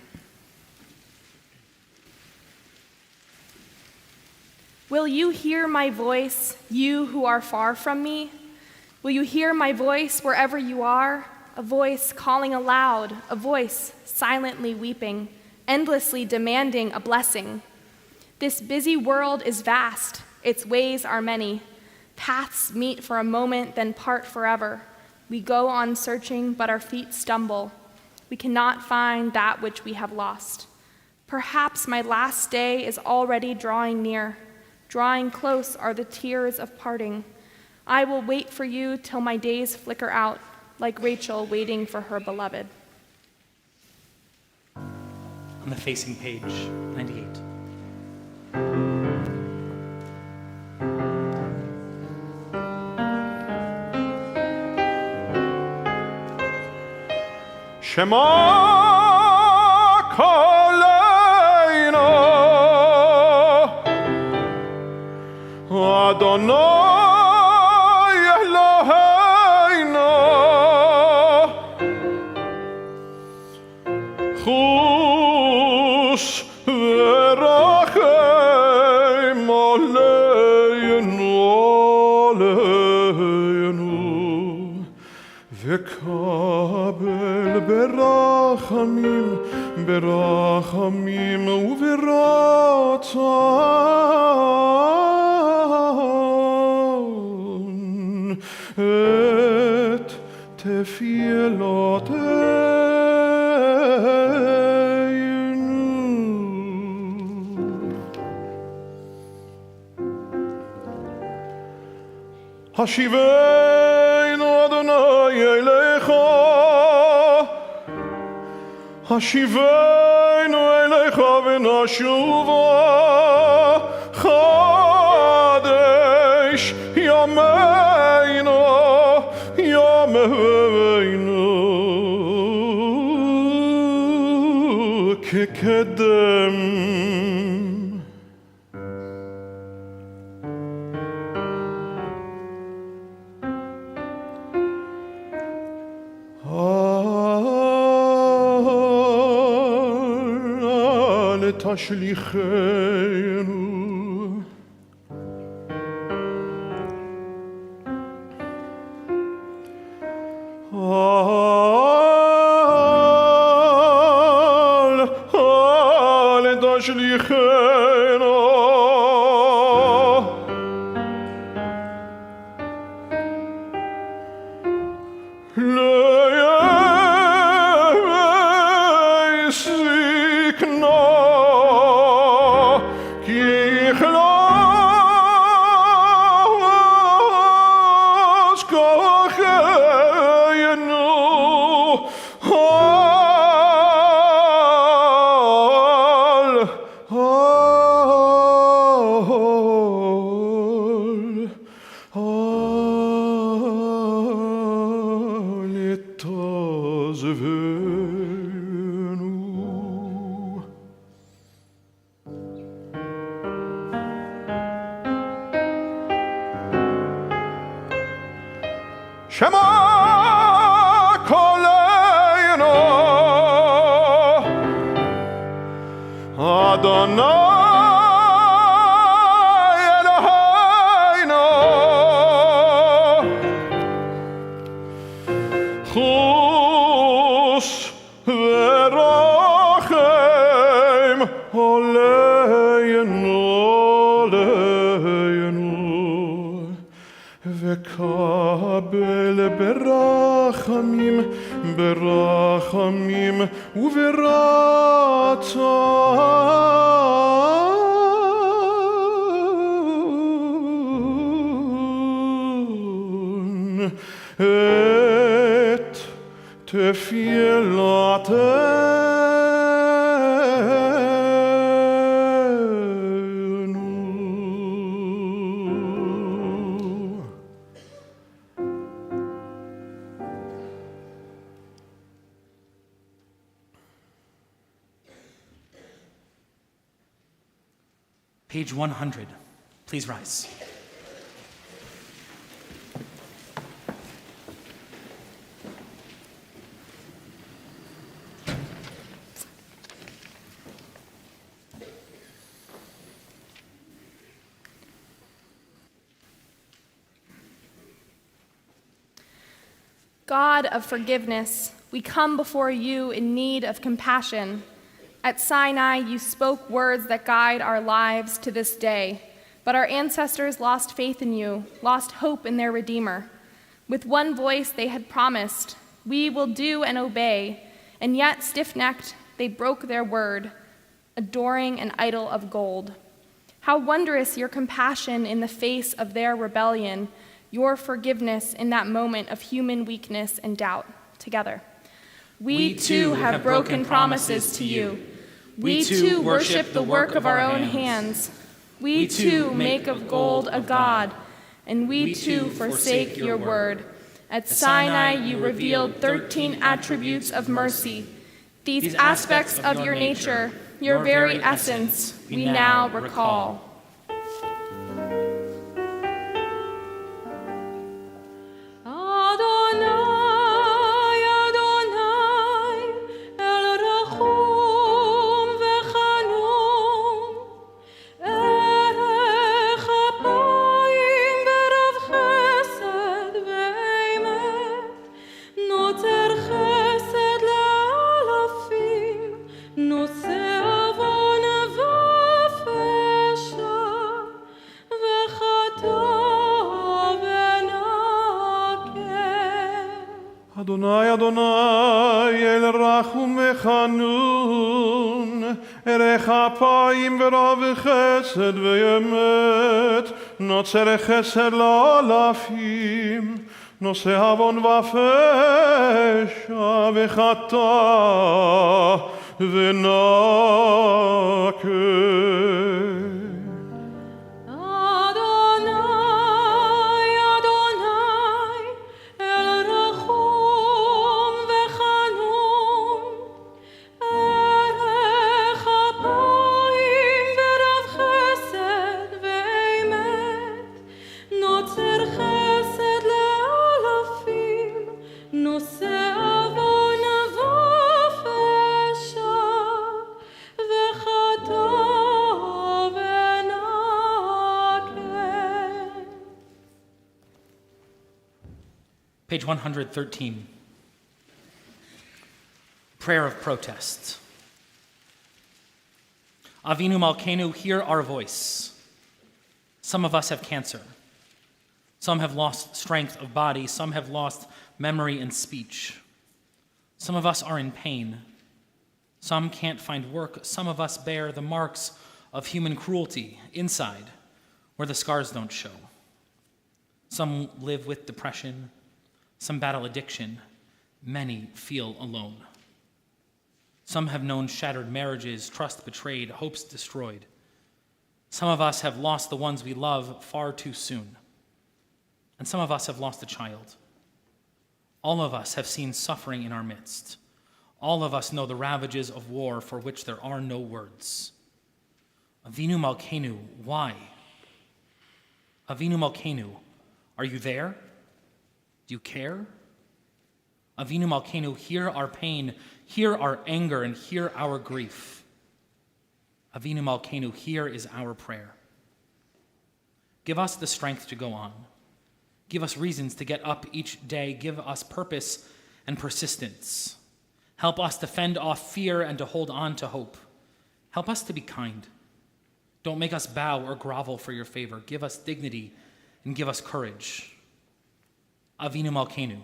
Speaker 2: Will you hear my voice, you who are far from me? Will you hear my voice wherever you are? A voice calling aloud, a voice silently weeping, endlessly demanding a blessing. This busy world is vast, its ways are many. Paths meet for a moment, then part forever. We go on searching, but our feet stumble. We cannot find that which we have lost. Perhaps my last day is already drawing near. Drawing close are the tears of parting. I will wait for you till my days flicker out, like Rachel waiting for her beloved.
Speaker 1: On the facing page, 98.
Speaker 3: Shema Koleinu Adonai Eloheinu Chus v'rachem aleinu aleinu v'kabel berachamim berachamim uv'ratzon et tefilotenu. Hashiveinu Adonai Elecha Hashiveinu Elecha v'nashuva Chadesh Yameinu Yameinu Kekedem. Tashlichenu al tashlichenu Shema Koleinu Adonai Eloheinu Chus Verachem Oleinu Vekabel berachamim berachamim uveraton et tefilatenu.
Speaker 1: Page 100. Please rise.
Speaker 2: God of forgiveness, we come before you in need of compassion. At Sinai, you spoke words that guide our lives to this day, but our ancestors lost faith in you, lost hope in their Redeemer. With one voice they had promised, "We will do and obey," and yet, stiff-necked, they broke their word, adoring an idol of gold. How wondrous your compassion in the face of their rebellion, your forgiveness in that moment of human weakness and doubt. Together. We too have broken promises to you. We too worship the work of our own hands. We too make of gold a god, and we too forsake your word. At Sinai, you revealed 13 attributes of mercy. These aspects of your nature, your very essence, we now recall.
Speaker 3: Adonai, Adonai, El Rachum Echanun, Erech Apayim V'Rav Chesed V'Yemet, Notzer Chesed La'alafim, Noseh Avon V'Fesha V'Chata V'Nakeh.
Speaker 1: Page 113. Prayer of protest. Avinu Malkeinu, hear our voice. Some of us have cancer. Some have lost strength of body. Some have lost memory and speech. Some of us are in pain. Some can't find work. Some of us bear the marks of human cruelty inside, where the scars don't show. Some live with depression. Some battle addiction. Many feel alone. Some have known shattered marriages, trust betrayed, hopes destroyed. Some of us have lost the ones we love far too soon. And some of us have lost a child. All of us have seen suffering in our midst. All of us know the ravages of war for which there are no words. Avinu Malkeinu, why? Avinu Malkeinu, are you there? Do you care? Avinu Malkeinu, hear our pain, hear our anger, and hear our grief. Avinu Malkeinu, here is our prayer. Give us the strength to go on. Give us reasons to get up each day. Give us purpose and persistence. Help us to fend off fear and to hold on to hope. Help us to be kind. Don't make us bow or grovel for your favor. Give us dignity and give us courage. Avinu Malkeinu,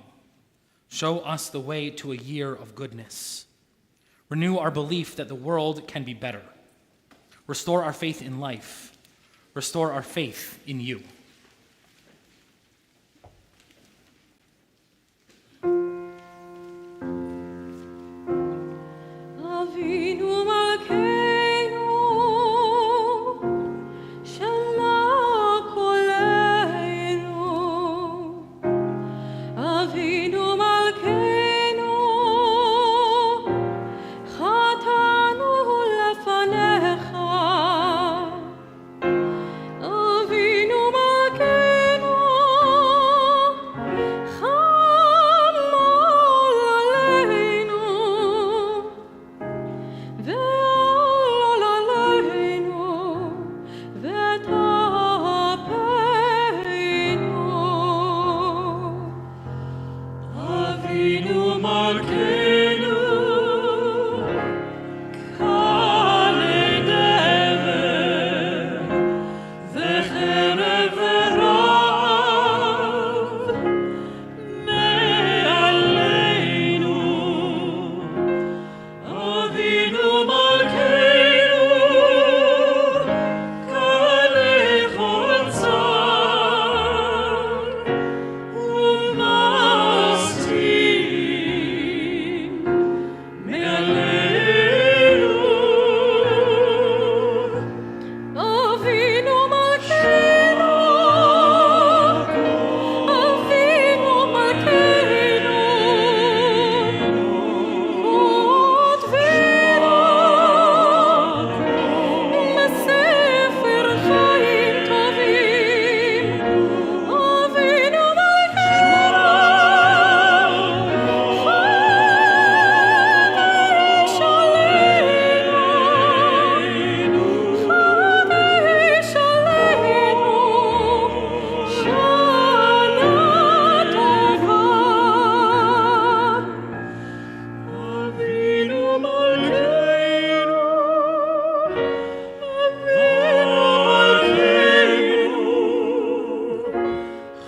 Speaker 1: show us the way to a year of goodness. Renew our belief that the world can be better. Restore our faith in life. Restore our faith in you.
Speaker 4: Avinu Malkeinu, Shema Koleinu. Avinu Malkeinu, Chatanu lefanecha. Avinu Malkeinu, Chamol aleinu. Ve'ol aleinu, ve'tapeinu. Avinu Malkeinu, Kol Nidre, ve'cherev ve'rav, me'aleinu. Avinu Malkeinu, Kalechol tzar, u'mastin me'aleinu. Avinu Malkeinu, Avinu Malkeinu, כותבנו בספר חיים טובים. אבינו מלכנו, חדש עלינו, חדש עלינו, שנה טובה. Avinu Malkeinu, Avinu Malkeinu,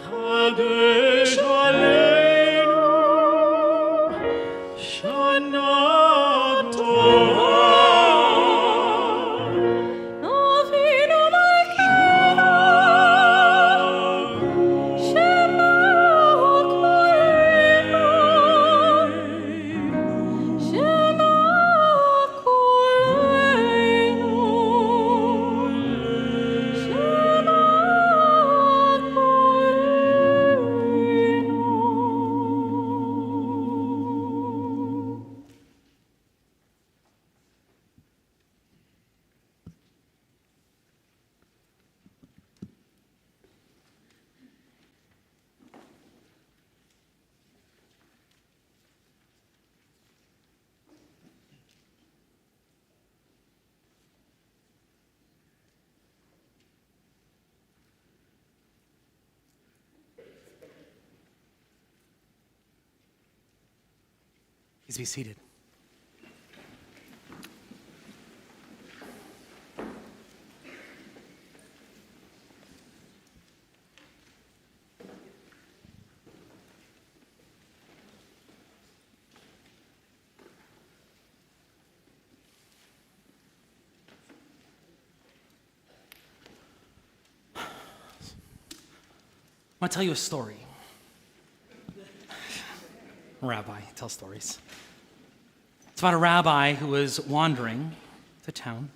Speaker 4: Chadesh aleinu, Shana Tova. Avinu Malkeinu, Shema Koleinu. Shema Koleinu, Shema Koleinu.
Speaker 1: Please be seated. I want to tell you a story. Rabbi tells stories. It's about a rabbi who was wandering the town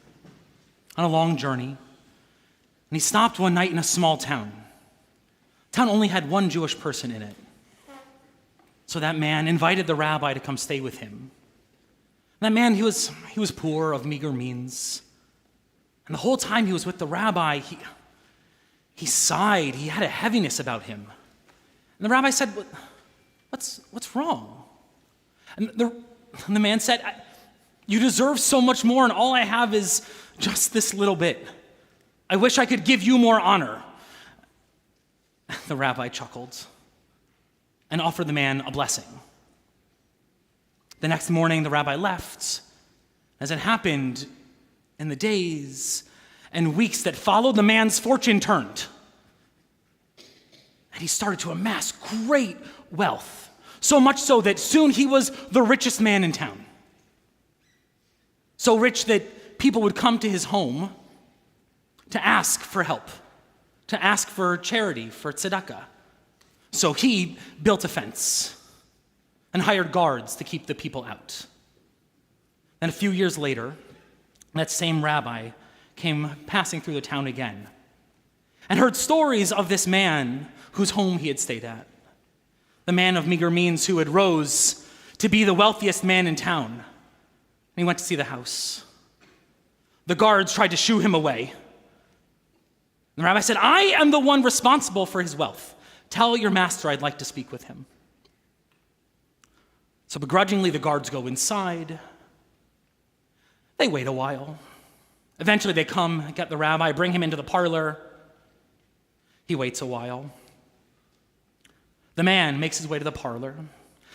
Speaker 1: on a long journey, and he stopped one night in a small town. The town only had one Jewish person in it. So that man invited the rabbi to come stay with him. And that man, he was poor, of meager means. And the whole time he was with the rabbi, he sighed. He had a heaviness about him. And the rabbi said, What's wrong? And the man said, you deserve so much more, and all I have is just this little bit. I wish I could give you more honor. The rabbi chuckled and offered the man a blessing. The next morning, the rabbi left. As it happened, in the days and weeks that followed, the man's fortune turned. And he started to amass great wealth, so much so that soon he was the richest man in town. So rich that people would come to his home to ask for help, to ask for charity, for tzedakah. So he built a fence and hired guards to keep the people out. Then a few years later, that same rabbi came passing through the town again and heard stories of this man whose home he had stayed at. The man of meager means who had rose to be the wealthiest man in town. And he went to see the house. The guards tried to shoo him away. The rabbi said, I am the one responsible for his wealth. Tell your master I'd like to speak with him. So begrudgingly, the guards go inside. They wait a while. Eventually, they come, get the rabbi, bring him into the parlor. He waits a while. The man makes his way to the parlor,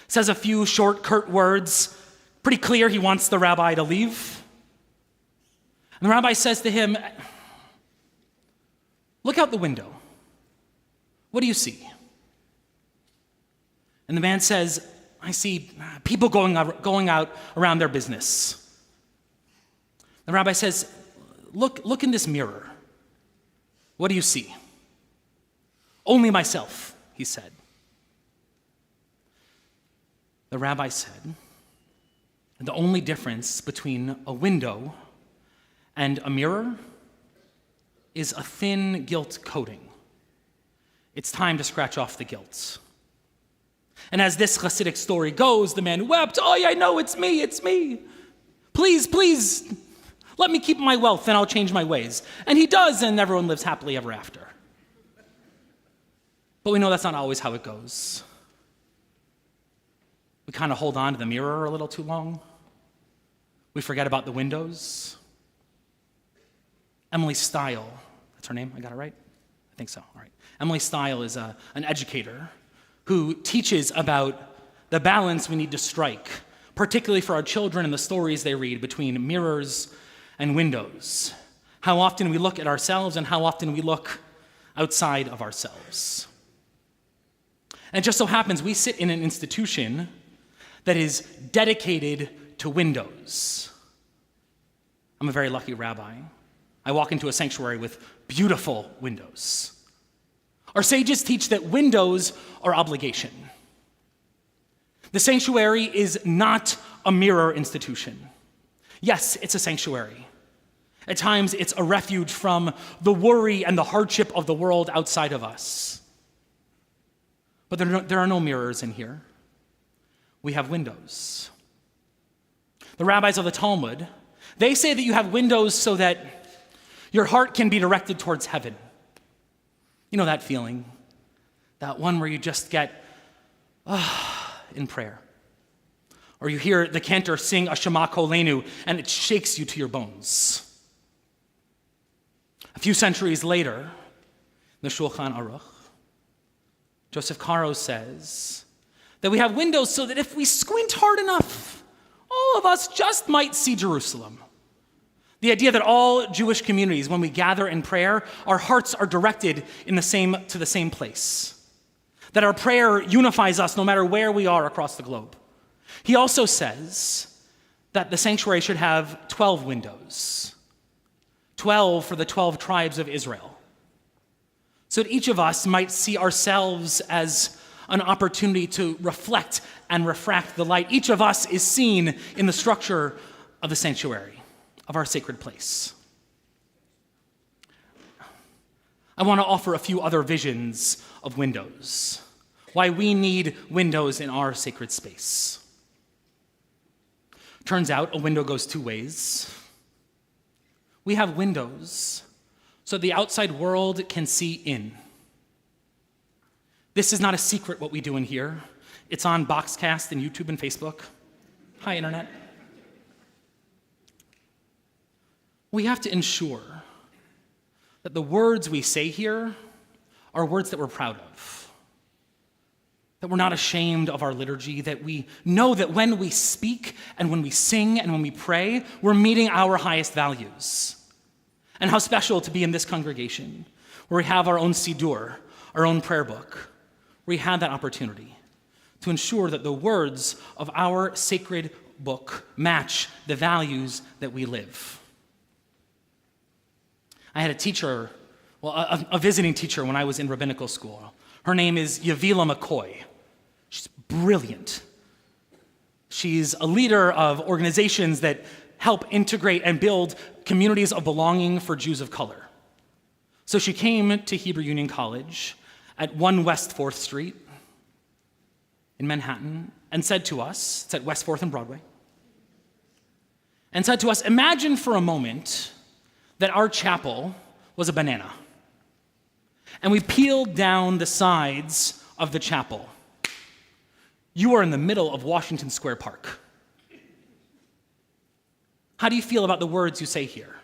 Speaker 1: says a few short, curt words. Pretty clear he wants the rabbi to leave. And the rabbi says to him, look out the window. What do you see? And the man says, I see people going out around their business. The rabbi says, look in this mirror. What do you see? Only myself, he said. The rabbi said, the only difference between a window and a mirror is a thin gilt coating. It's time to scratch off the gilt. And as this Hasidic story goes, the man wept, oh yeah, I know, it's me. Please, let me keep my wealth and I'll change my ways. And he does, and everyone lives happily ever after. But we know that's not always how it goes. We kind of hold on to the mirror a little too long. We forget about the windows. Emily Stile, that's her name, I got it right? I think so, all right. Emily Stile is an educator who teaches about the balance we need to strike, particularly for our children and the stories they read, between mirrors and windows. How often we look at ourselves and how often we look outside of ourselves. And it just so happens we sit in an institution that is dedicated to windows. I'm a very lucky rabbi. I walk into a sanctuary with beautiful windows. Our sages teach that windows are obligation. The sanctuary is not a mirror institution. Yes, it's a sanctuary. At times, it's a refuge from the worry and the hardship of the world outside of us. But there are no mirrors in here. We have windows. The rabbis of the Talmud, they say that you have windows so that your heart can be directed towards heaven. You know that feeling, that one where you just get in prayer. Or you hear the cantor sing a Shema Kolenu and it shakes you to your bones. A few centuries later, the Shulchan Aruch, Joseph Caro says that we have windows so that if we squint hard enough, all of us just might see Jerusalem. The idea that all Jewish communities, when we gather in prayer, our hearts are directed to the same place. That our prayer unifies us no matter where we are across the globe. He also says that the sanctuary should have 12 windows. 12 for the 12 tribes of Israel. So that each of us might see ourselves as an opportunity to reflect and refract the light. Each of us is seen in the structure of the sanctuary, of our sacred place. I want to offer a few other visions of windows, why we need windows in our sacred space. Turns out a window goes two ways. We have windows so the outside world can see in. This is not a secret what we do in here. It's on Boxcast and YouTube and Facebook. Hi, Internet. We have to ensure that the words we say here are words that we're proud of, that we're not ashamed of our liturgy, that we know that when we speak and when we sing and when we pray, we're meeting our highest values. And how special to be in this congregation where we have our own Siddur, our own prayer book, where we had that opportunity to ensure that the words of our sacred book match the values that we live. I had a teacher, a visiting teacher when I was in rabbinical school. Her name is Yavila McCoy. She's brilliant. She's a leader of organizations that help integrate and build communities of belonging for Jews of color. So she came to Hebrew Union College at 1 West 4th Street in Manhattan and said to us, it's at West 4th and Broadway, and said to us, imagine for a moment that our chapel was a banana. And we peeled down the sides of the chapel. You are in the middle of Washington Square Park. How do you feel about the words you say here?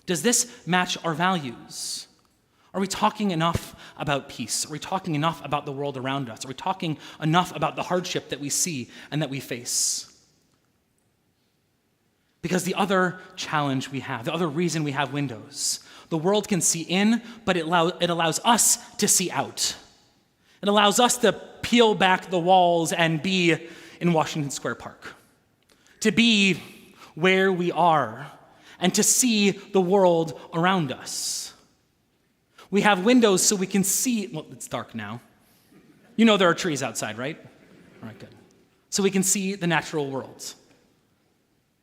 Speaker 1: Does this match our values? Are we talking enough about peace? Are we talking enough about the world around us? Are we talking enough about the hardship that we see and that we face? Because the other challenge we have, the other reason we have windows, the world can see in, but it allows us to see out. It allows us to peel back the walls and be in Washington Square Park, to be where we are, and to see the world around us. We have windows so we can see, well, it's dark now. You know there are trees outside, right? All right, good. So we can see the natural world.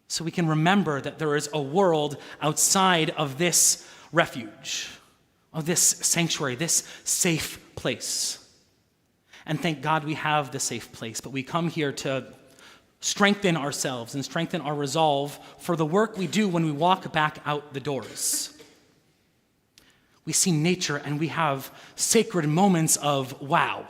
Speaker 1: So we can remember that there is a world outside of this refuge, of this sanctuary, this safe place. And thank God we have the safe place, but we come here to strengthen ourselves and strengthen our resolve for the work we do when we walk back out the doors. We see nature and we have sacred moments of wow.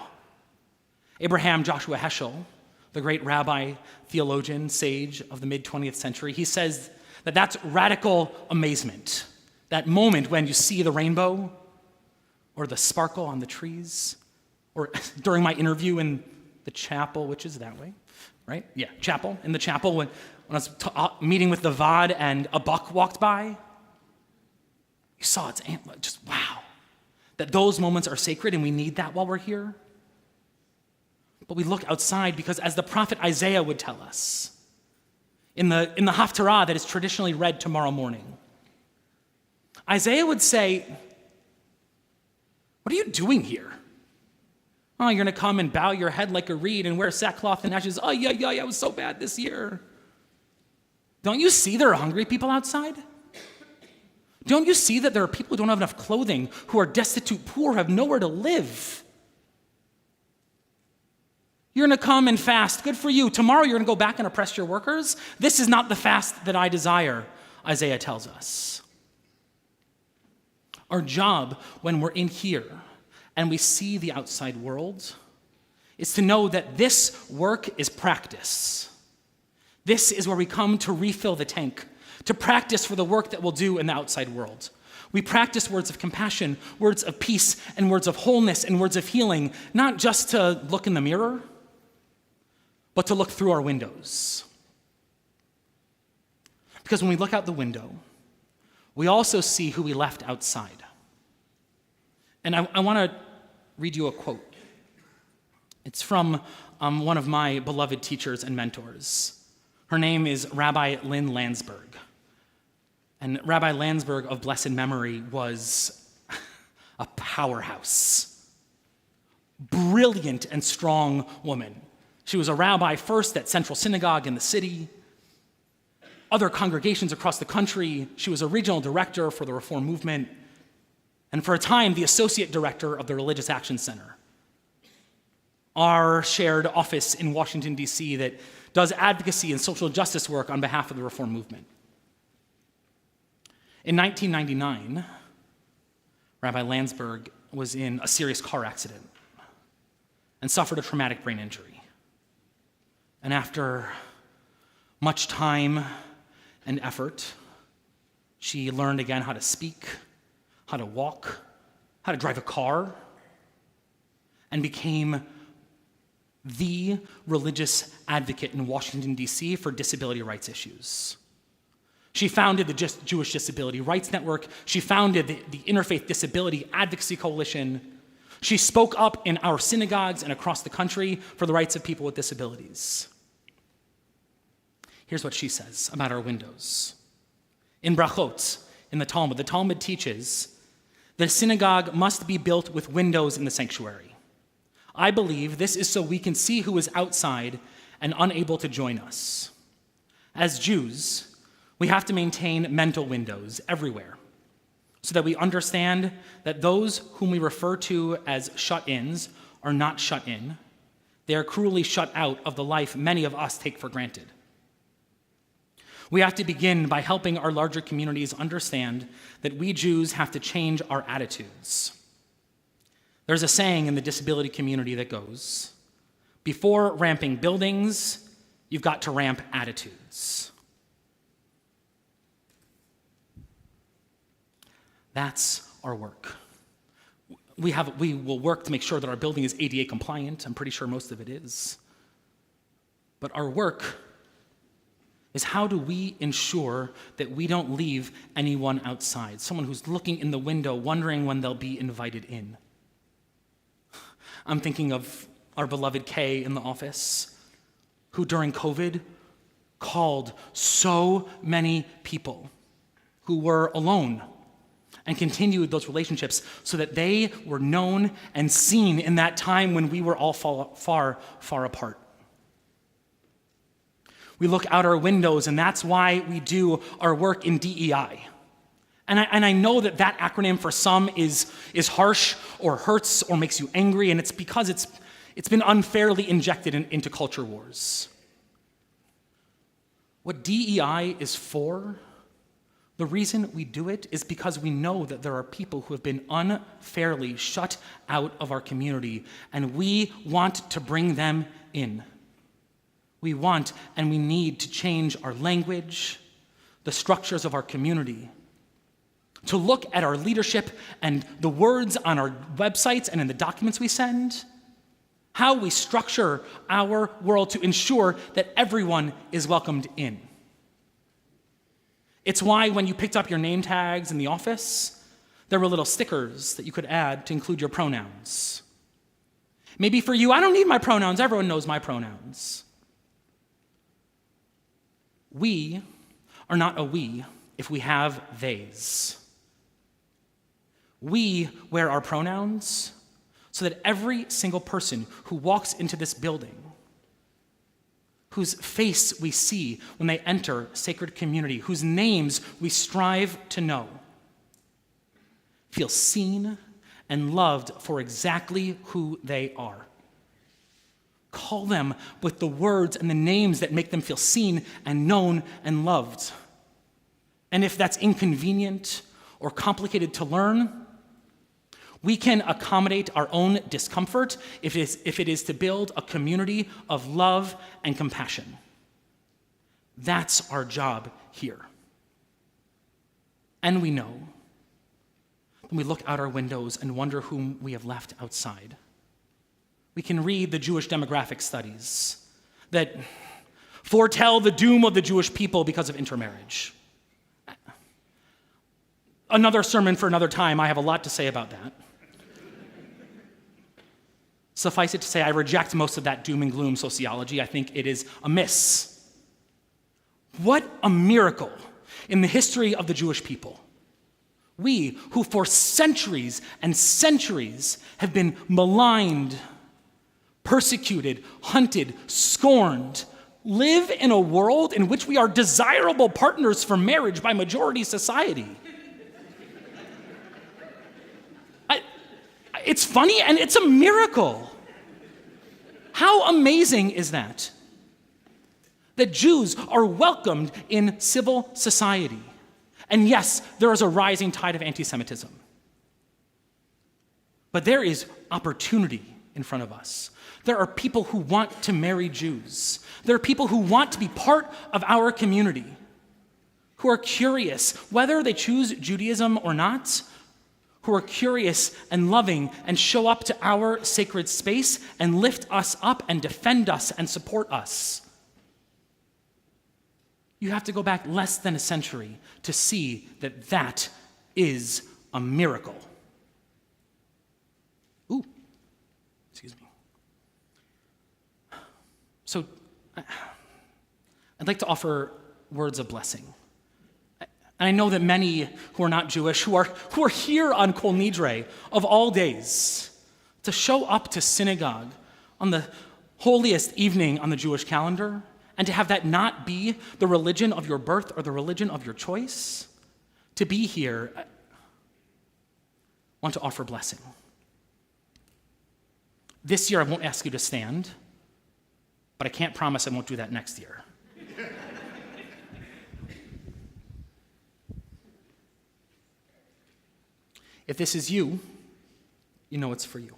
Speaker 1: Abraham Joshua Heschel, the great rabbi, theologian, sage of the mid-20th century, he says that that's radical amazement. That moment when you see the rainbow or the sparkle on the trees, or during my interview in the chapel, which is that way, right? Yeah, chapel, in the chapel, when I was meeting with the Vod and a buck walked by, you saw its antler, just wow. That those moments are sacred and we need that while we're here. But we look outside because, as the prophet Isaiah would tell us, in the Haftarah that is traditionally read tomorrow morning, Isaiah would say, what are you doing here? Oh, you're going to come and bow your head like a reed and wear sackcloth and ashes. Oh, yeah, I was so bad this year. Don't you see there are hungry people outside? Don't you see that there are people who don't have enough clothing, who are destitute, poor, have nowhere to live? You're going to come and fast. Good for you. Tomorrow you're going to go back and oppress your workers. This is not the fast that I desire, Isaiah tells us. Our job when we're in here and we see the outside world is to know that this work is practice. This is where we come to refill the tank, to practice for the work that we'll do in the outside world. We practice words of compassion, words of peace, and words of wholeness, and words of healing, not just to look in the mirror, but to look through our windows. Because when we look out the window, we also see who we left outside. And I want to read you a quote. It's from one of my beloved teachers and mentors. Her name is Rabbi Lynn Landsberg. And Rabbi Landsberg of blessed memory was a powerhouse. Brilliant and strong woman. She was a rabbi first at Central Synagogue in the city, other congregations across the country. She was a regional director for the Reform movement, and for a time, the associate director of the Religious Action Center, our shared office in Washington, D.C. that does advocacy and social justice work on behalf of the Reform movement. In 1999, Rabbi Landsberg was in a serious car accident. and suffered a traumatic brain injury. And after much time and effort, she learned again how to speak, how to walk, how to drive a car, and became the religious advocate in Washington, D.C. for disability rights issues. She founded the Jewish Disability Rights Network. She founded the Interfaith Disability Advocacy Coalition. She spoke up in our synagogues and across the country for the rights of people with disabilities. Here's what she says about our windows. In Brachot, in the Talmud teaches that a synagogue must be built with windows in the sanctuary. I believe this is so we can see who is outside and unable to join us. As Jews, we have to maintain mental windows everywhere so that we understand that those whom we refer to as shut-ins are not shut in. They are cruelly shut out of the life many of us take for granted. We have to begin by helping our larger communities understand that we Jews have to change our attitudes. There's a saying in the disability community that goes, before ramping buildings, you've got to ramp attitudes. That's our work. We will work to make sure that our building is ADA compliant. I'm pretty sure most of it is. But our work is how do we ensure that we don't leave anyone outside, someone who's looking in the window wondering when they'll be invited in. I'm thinking of our beloved Kay in the office, who during COVID called so many people who were alone and continued those relationships so that they were known and seen in that time when we were all far apart. We look out our windows, and that's why we do our work in DEI. And I know that acronym for some is harsh or hurts or makes you angry, and it's because it's been unfairly injected into culture wars. What DEI is for, the reason we do it is because we know that there are people who have been unfairly shut out of our community, and we want to bring them in. We want and we need to change our language, the structures of our community, to look at our leadership and the words on our websites and in the documents we send, how we structure our world to ensure that everyone is welcomed in. It's why when you picked up your name tags in the office, there were little stickers that you could add to include your pronouns. Maybe for you, I don't need my pronouns, everyone knows my pronouns. We are not a we if we have theys. We wear our pronouns so that every single person who walks into this building, whose face we see when they enter sacred community, whose names we strive to know, feels seen and loved for exactly who they are. Call them with the words and the names that make them feel seen and known and loved. And if that's inconvenient or complicated to learn, we can accommodate our own discomfort if it is to build a community of love and compassion. That's our job here. And we know when we look out our windows and wonder whom we have left outside. We can read the Jewish demographic studies that foretell the doom of the Jewish people because of intermarriage. Another sermon for another time. I have a lot to say about that. Suffice it to say, I reject most of that doom and gloom sociology. I think it is amiss. What a miracle in the history of the Jewish people. We, who for centuries and centuries have been maligned, persecuted, hunted, scorned, live in a world in which we are desirable partners for marriage by majority society. It's funny and it's a miracle. How amazing is that? That Jews are welcomed in civil society. And yes, there is a rising tide of anti-Semitism. But there is opportunity in front of us. There are people who want to marry Jews. There are people who want to be part of our community, who are curious, whether they choose Judaism or not, who are curious and loving and show up to our sacred space and lift us up and defend us and support us. You have to go back less than a century to see that that is a miracle. Ooh, excuse me. So, I'd like to offer words of blessing. And I know that many who are not Jewish, who are here on Kol Nidre of all days, to show up to synagogue on the holiest evening on the Jewish calendar, and to have that not be the religion of your birth or the religion of your choice, to be here, I want to offer blessing. This year I won't ask you to stand, but I can't promise I won't do that next year. If this is you, you know it's for you.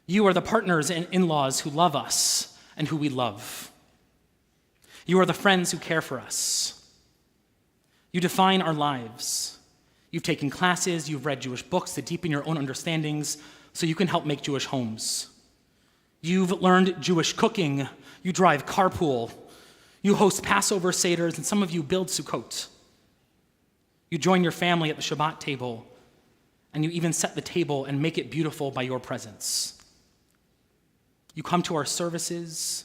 Speaker 1: You are the partners and in-laws who love us and who we love. You are the friends who care for us. You define our lives. You've taken classes, you've read Jewish books to deepen your own understandings so you can help make Jewish homes. You've learned Jewish cooking, you drive carpool, you host Passover Seders, and some of you build Sukkot. You join your family at the Shabbat table, and you even set the table and make it beautiful by your presence. You come to our services,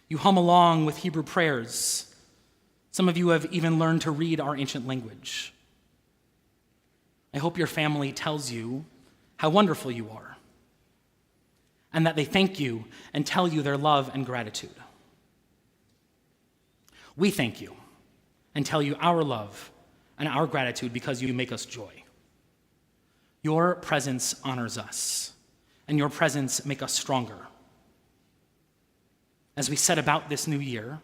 Speaker 1: you hum along with Hebrew prayers. Some of you have even learned to read our ancient language. I hope your family tells you how wonderful you are, and that they thank you and tell you their love and gratitude. We thank you and tell you our love and our gratitude because you make us joy. Your presence honors us, and your presence makes us stronger. As we set about this new year,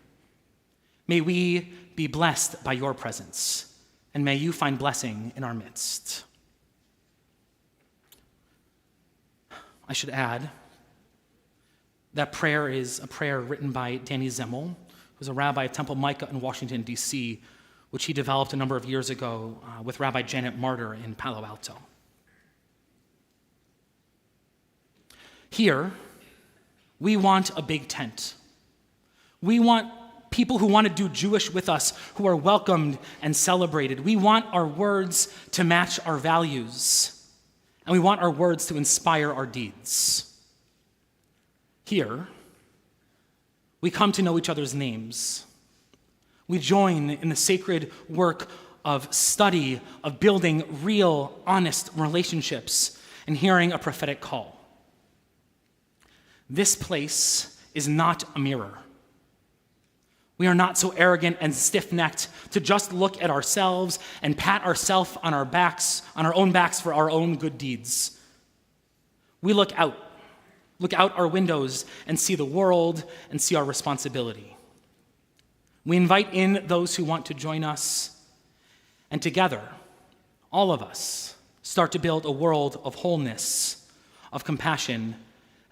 Speaker 1: may we be blessed by your presence, and may you find blessing in our midst. I should add that prayer is a prayer written by Danny Zimmel, who's a rabbi of Temple Micah in Washington, D.C., which he developed a number of years ago with Rabbi Janet Martyr in Palo Alto. Here, we want a big tent. We want people who want to do Jewish with us, who are welcomed and celebrated. We want our words to match our values, and we want our words to inspire our deeds. Here, we come to know each other's names. We join in the sacred work of study, of building real, honest relationships, and hearing a prophetic call. This place is not a mirror. We are not so arrogant and stiff-necked to just look at ourselves and pat ourselves on our own backs for our own good deeds. We look out our windows and see the world and see our responsibility. We invite in those who want to join us, and together, all of us start to build a world of wholeness, of compassion,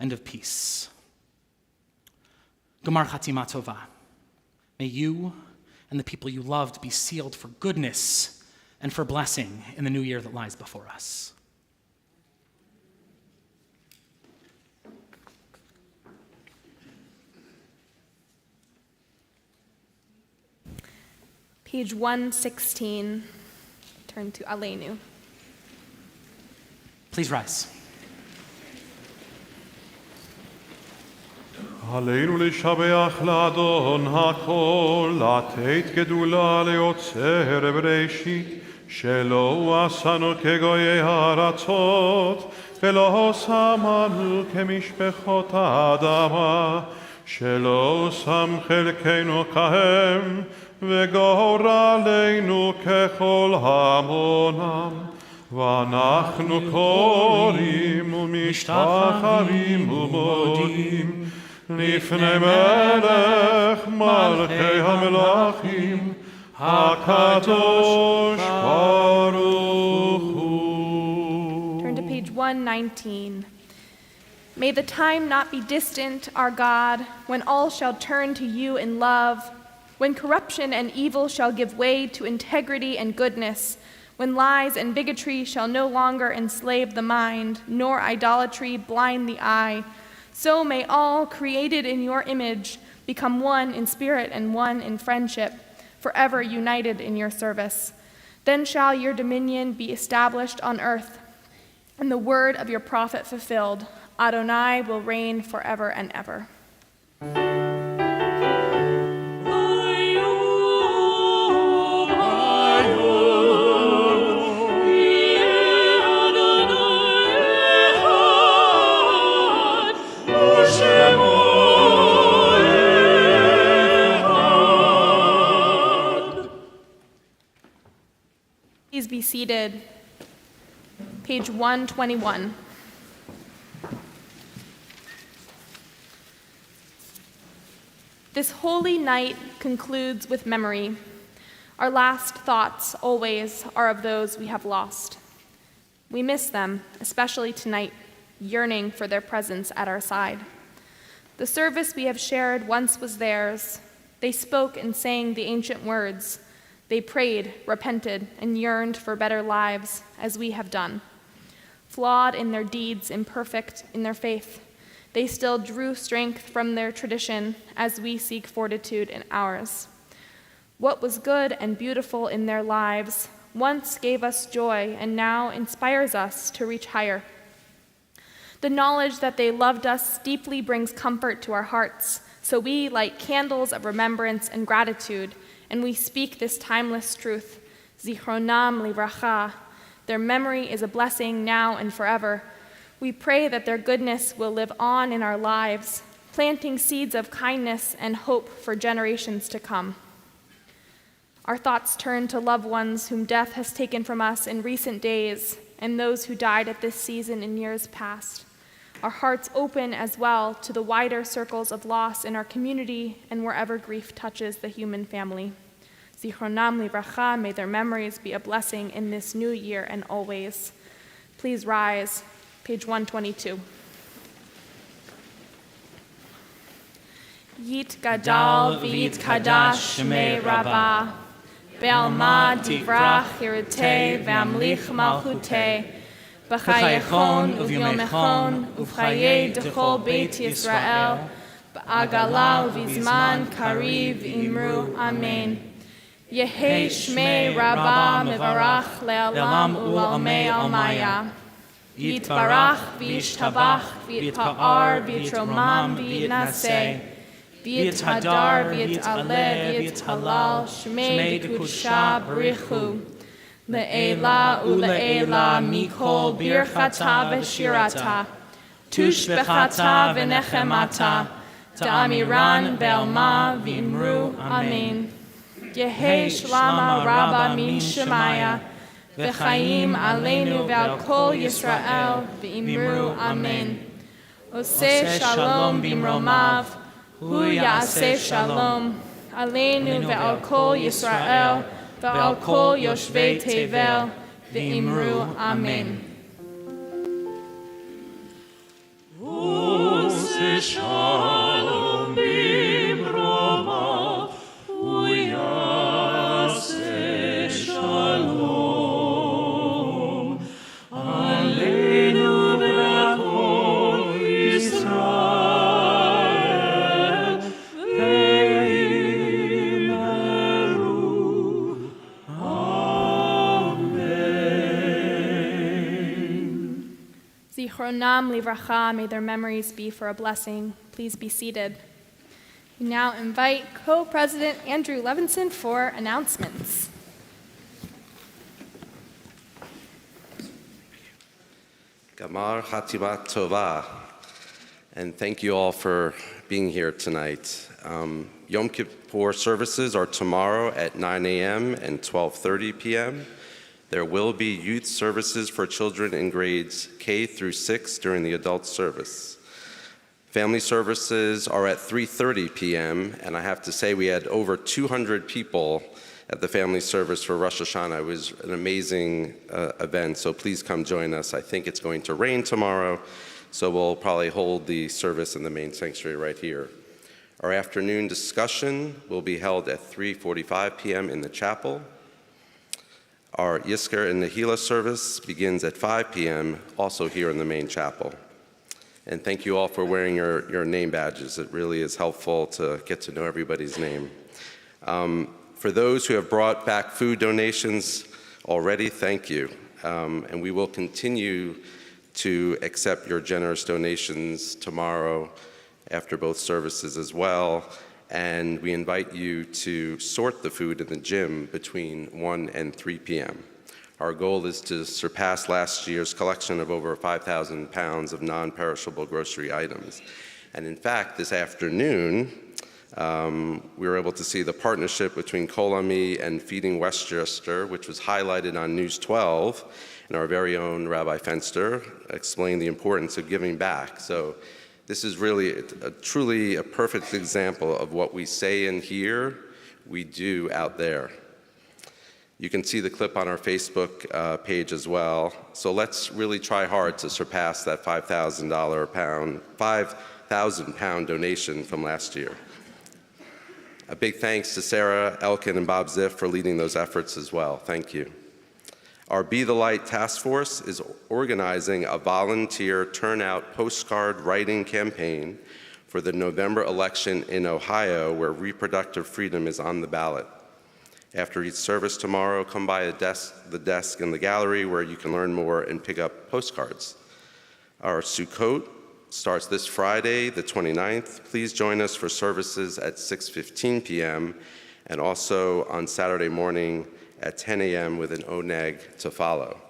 Speaker 1: and of peace. Gemar Chatima Tova. May you and the people you loved be sealed for goodness and for blessing in the new year that lies before us.
Speaker 2: Page 116, turn to Aleinu.
Speaker 1: Please rise.
Speaker 3: עלינו לשבח לאדון הכל, לתת גדולה ליוצר בראשית, שלא הוא עשנו כגויי הארצות, ולא שמנו כמשפחות האדמה, שלא שם חלקנו כהם, וגורלנו ככל המונם. ואנחנו קוראים ומשתחווים ומודים לפני מלך מלכי המלכים הקדוש ברוך הוא.
Speaker 2: Turn to page 119. May the time not be distant, our God, when all shall turn to you in love, when corruption and evil shall give way to integrity and goodness, when lies and bigotry shall no longer enslave the mind, nor idolatry blind the eye. So may all created in your image become one in spirit and one in friendship, forever united in your service. Then shall your dominion be established on earth, and the word of your prophet fulfilled. Adonai will reign forever and ever. Please be seated. Page 121. This holy night concludes with memory. Our last thoughts always are of those we have lost. We miss them, especially tonight, yearning for their presence at our side. The service we have shared once was theirs. They spoke and sang the ancient words. They prayed, repented, and yearned for better lives, as we have done. Flawed in their deeds, imperfect in their faith, they still drew strength from their tradition as we seek fortitude in ours. What was good and beautiful in their lives once gave us joy and now inspires us to reach higher. The knowledge that they loved us deeply brings comfort to our hearts, so we light candles of remembrance and gratitude, and we speak this timeless truth, Zichronam livracha. Their memory is a blessing now and forever. We pray that their goodness will live on in our lives, planting seeds of kindness and hope for generations to come. Our thoughts turn to loved ones whom death has taken from us in recent days and those who died at this season in years past. Our hearts open as well to the wider circles of loss in our community and wherever grief touches the human family. Zichronam livracha, may their memories be a blessing in this new year and always. Please rise, page 122. Yit gadal v'yit kadash shmei rabbah, be'alma divrach hirutei ve'amlich malchutei, b'chayechon uvyomechon uv'chayei dechol beit Yisrael, b'agala u'vizman kariv imru amen. Yehei shmei rabbah mevarach le'alam u'almei almaya. Yitbarach v'yishtabach v'yitpa'ar v'yitromam v'yitnaseh. V'yithadar v'yit'aleh v'yithalal shmei d'kudshah b'richu. Le'ela u'le'ela mikol birchata v'shirata. Tushbechata v'nechemata. Ta'amiran be'alma v'imru amen. Yehei shlama rabba min shemaya. V'chaim aleinu ve'al kol Yisrael v'imru amen. Oseh shalom b'imromav. Hu ya'aseh shalom. Aleinu ve'al kol Yisrael ve'al kol yoshvei tevel v'imru amen.
Speaker 4: Oseh shalom b'imromav. Hu ya'aseh shalom. Aleinu ve'al kol Yisrael ve'imru amen.
Speaker 2: Zichronam livracha, may their memories be for a blessing. Please be seated. We now invite Co-President Andrew Levinson for announcements.
Speaker 5: Gamar Hatimat Tova, and thank you all for being here tonight. Yom Kippur services are tomorrow at 9 a.m. and 12:30 p.m. There will be youth services for children in grades K through 6 during the adult service. Family services are at 3:30 p.m., and I have to say we had over 200 people at the family service for Rosh Hashanah. It was an amazing event, so please come join us. I think it's going to rain tomorrow, so we'll probably hold the service in the main sanctuary right here. Our afternoon discussion will be held at 3:45 p.m. in the chapel. Our Yisker and Nehila service begins at 5 p.m., also here in the main chapel. And thank you all for wearing your name badges. It really is helpful to get to know everybody's name. For those who have brought back food donations already, thank you. And we will continue to accept your generous donations tomorrow after both services as well. And we invite you to sort the food in the gym between 1 and 3 p.m. Our goal is to surpass last year's collection of over 5,000 pounds of non-perishable grocery items. And in fact, this afternoon, we were able to see the partnership between Kol Ami and Feeding Westchester, which was highlighted on News 12, and our very own Rabbi Fenster explained the importance of giving back. So this is really truly a perfect example of what we say in here, we do out there. You can see the clip on our Facebook page as well. So let's really try hard to surpass that 5,000 pound donation from last year. A big thanks to Sarah Elkin and Bob Ziff for leading those efforts as well. Thank you. Our Be the Light Task Force is organizing a volunteer turnout postcard writing campaign for the November election in Ohio, where reproductive freedom is on the ballot. After each service tomorrow, come by the desk in the gallery where you can learn more and pick up postcards. Our Sukkot starts this Friday, the 29th. Please join us for services at 6:15 p.m. and also on Saturday morning at 10 a.m. with an oneg to follow.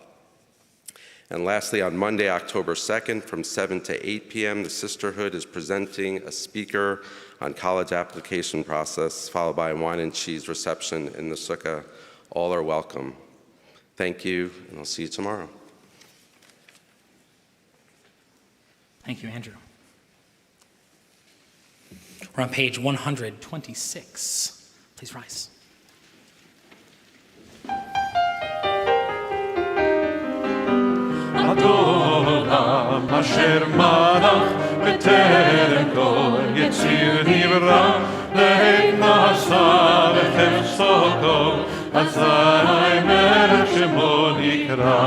Speaker 5: And lastly, on Monday, October 2nd, from 7 to 8 p.m., the Sisterhood is presenting a speaker on college application process, followed by a wine and cheese reception in the sukkah. All are welcome. Thank you, and I'll see you tomorrow.
Speaker 1: Thank you, Andrew. We're on page 126. Please rise.
Speaker 4: Adolam asher malach b'terem kol yitzir nivra lehet nasa v'chefso kol azai melech shemo nikra.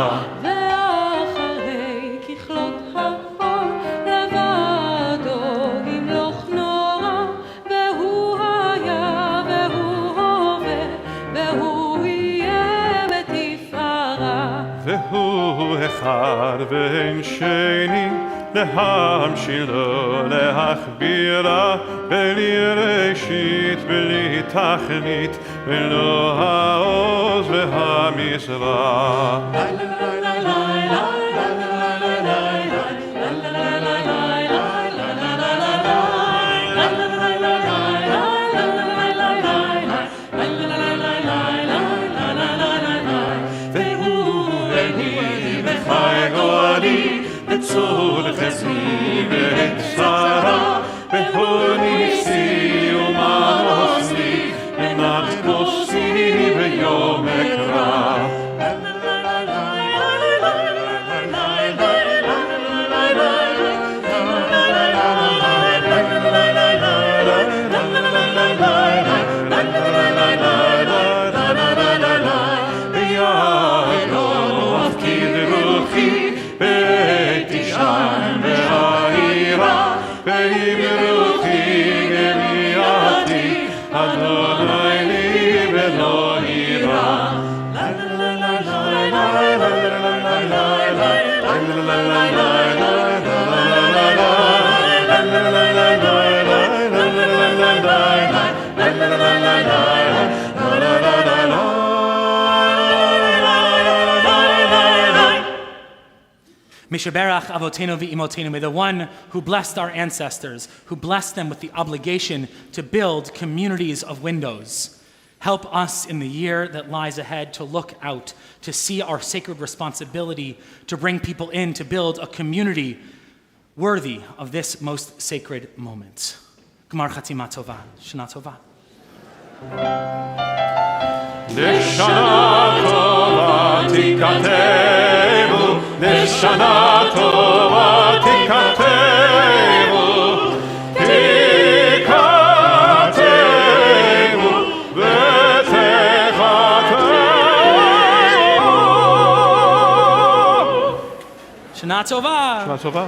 Speaker 6: ואחרי ככלות החול לבדו ימלוך נורא והוא היה והוא הווה והוא יהיה בתפארה
Speaker 4: והוא אחד ואין שני להמשילו להכבירה בלי ראשית בלי תכלית ולא העוז והמזרח. צור חסמי ואת שרה והוא ניסי ומעוזי ונת כוסי ויום אקרא.
Speaker 1: Mishaberach avotenu v'imotenu, may the one who blessed our ancestors, who blessed them with the obligation to build communities of windows, help us in the year that lies ahead to look out, to see our sacred responsibility, to bring people in, to build a community worthy of this most sacred moment. Gmar Chatima Tova, Shana Tova.
Speaker 4: לשנה טובה תיקתנו, לשנה טובה תיקתנו, תיקתנו ותחתנו.
Speaker 1: Shana Tova.
Speaker 3: שנה טובה.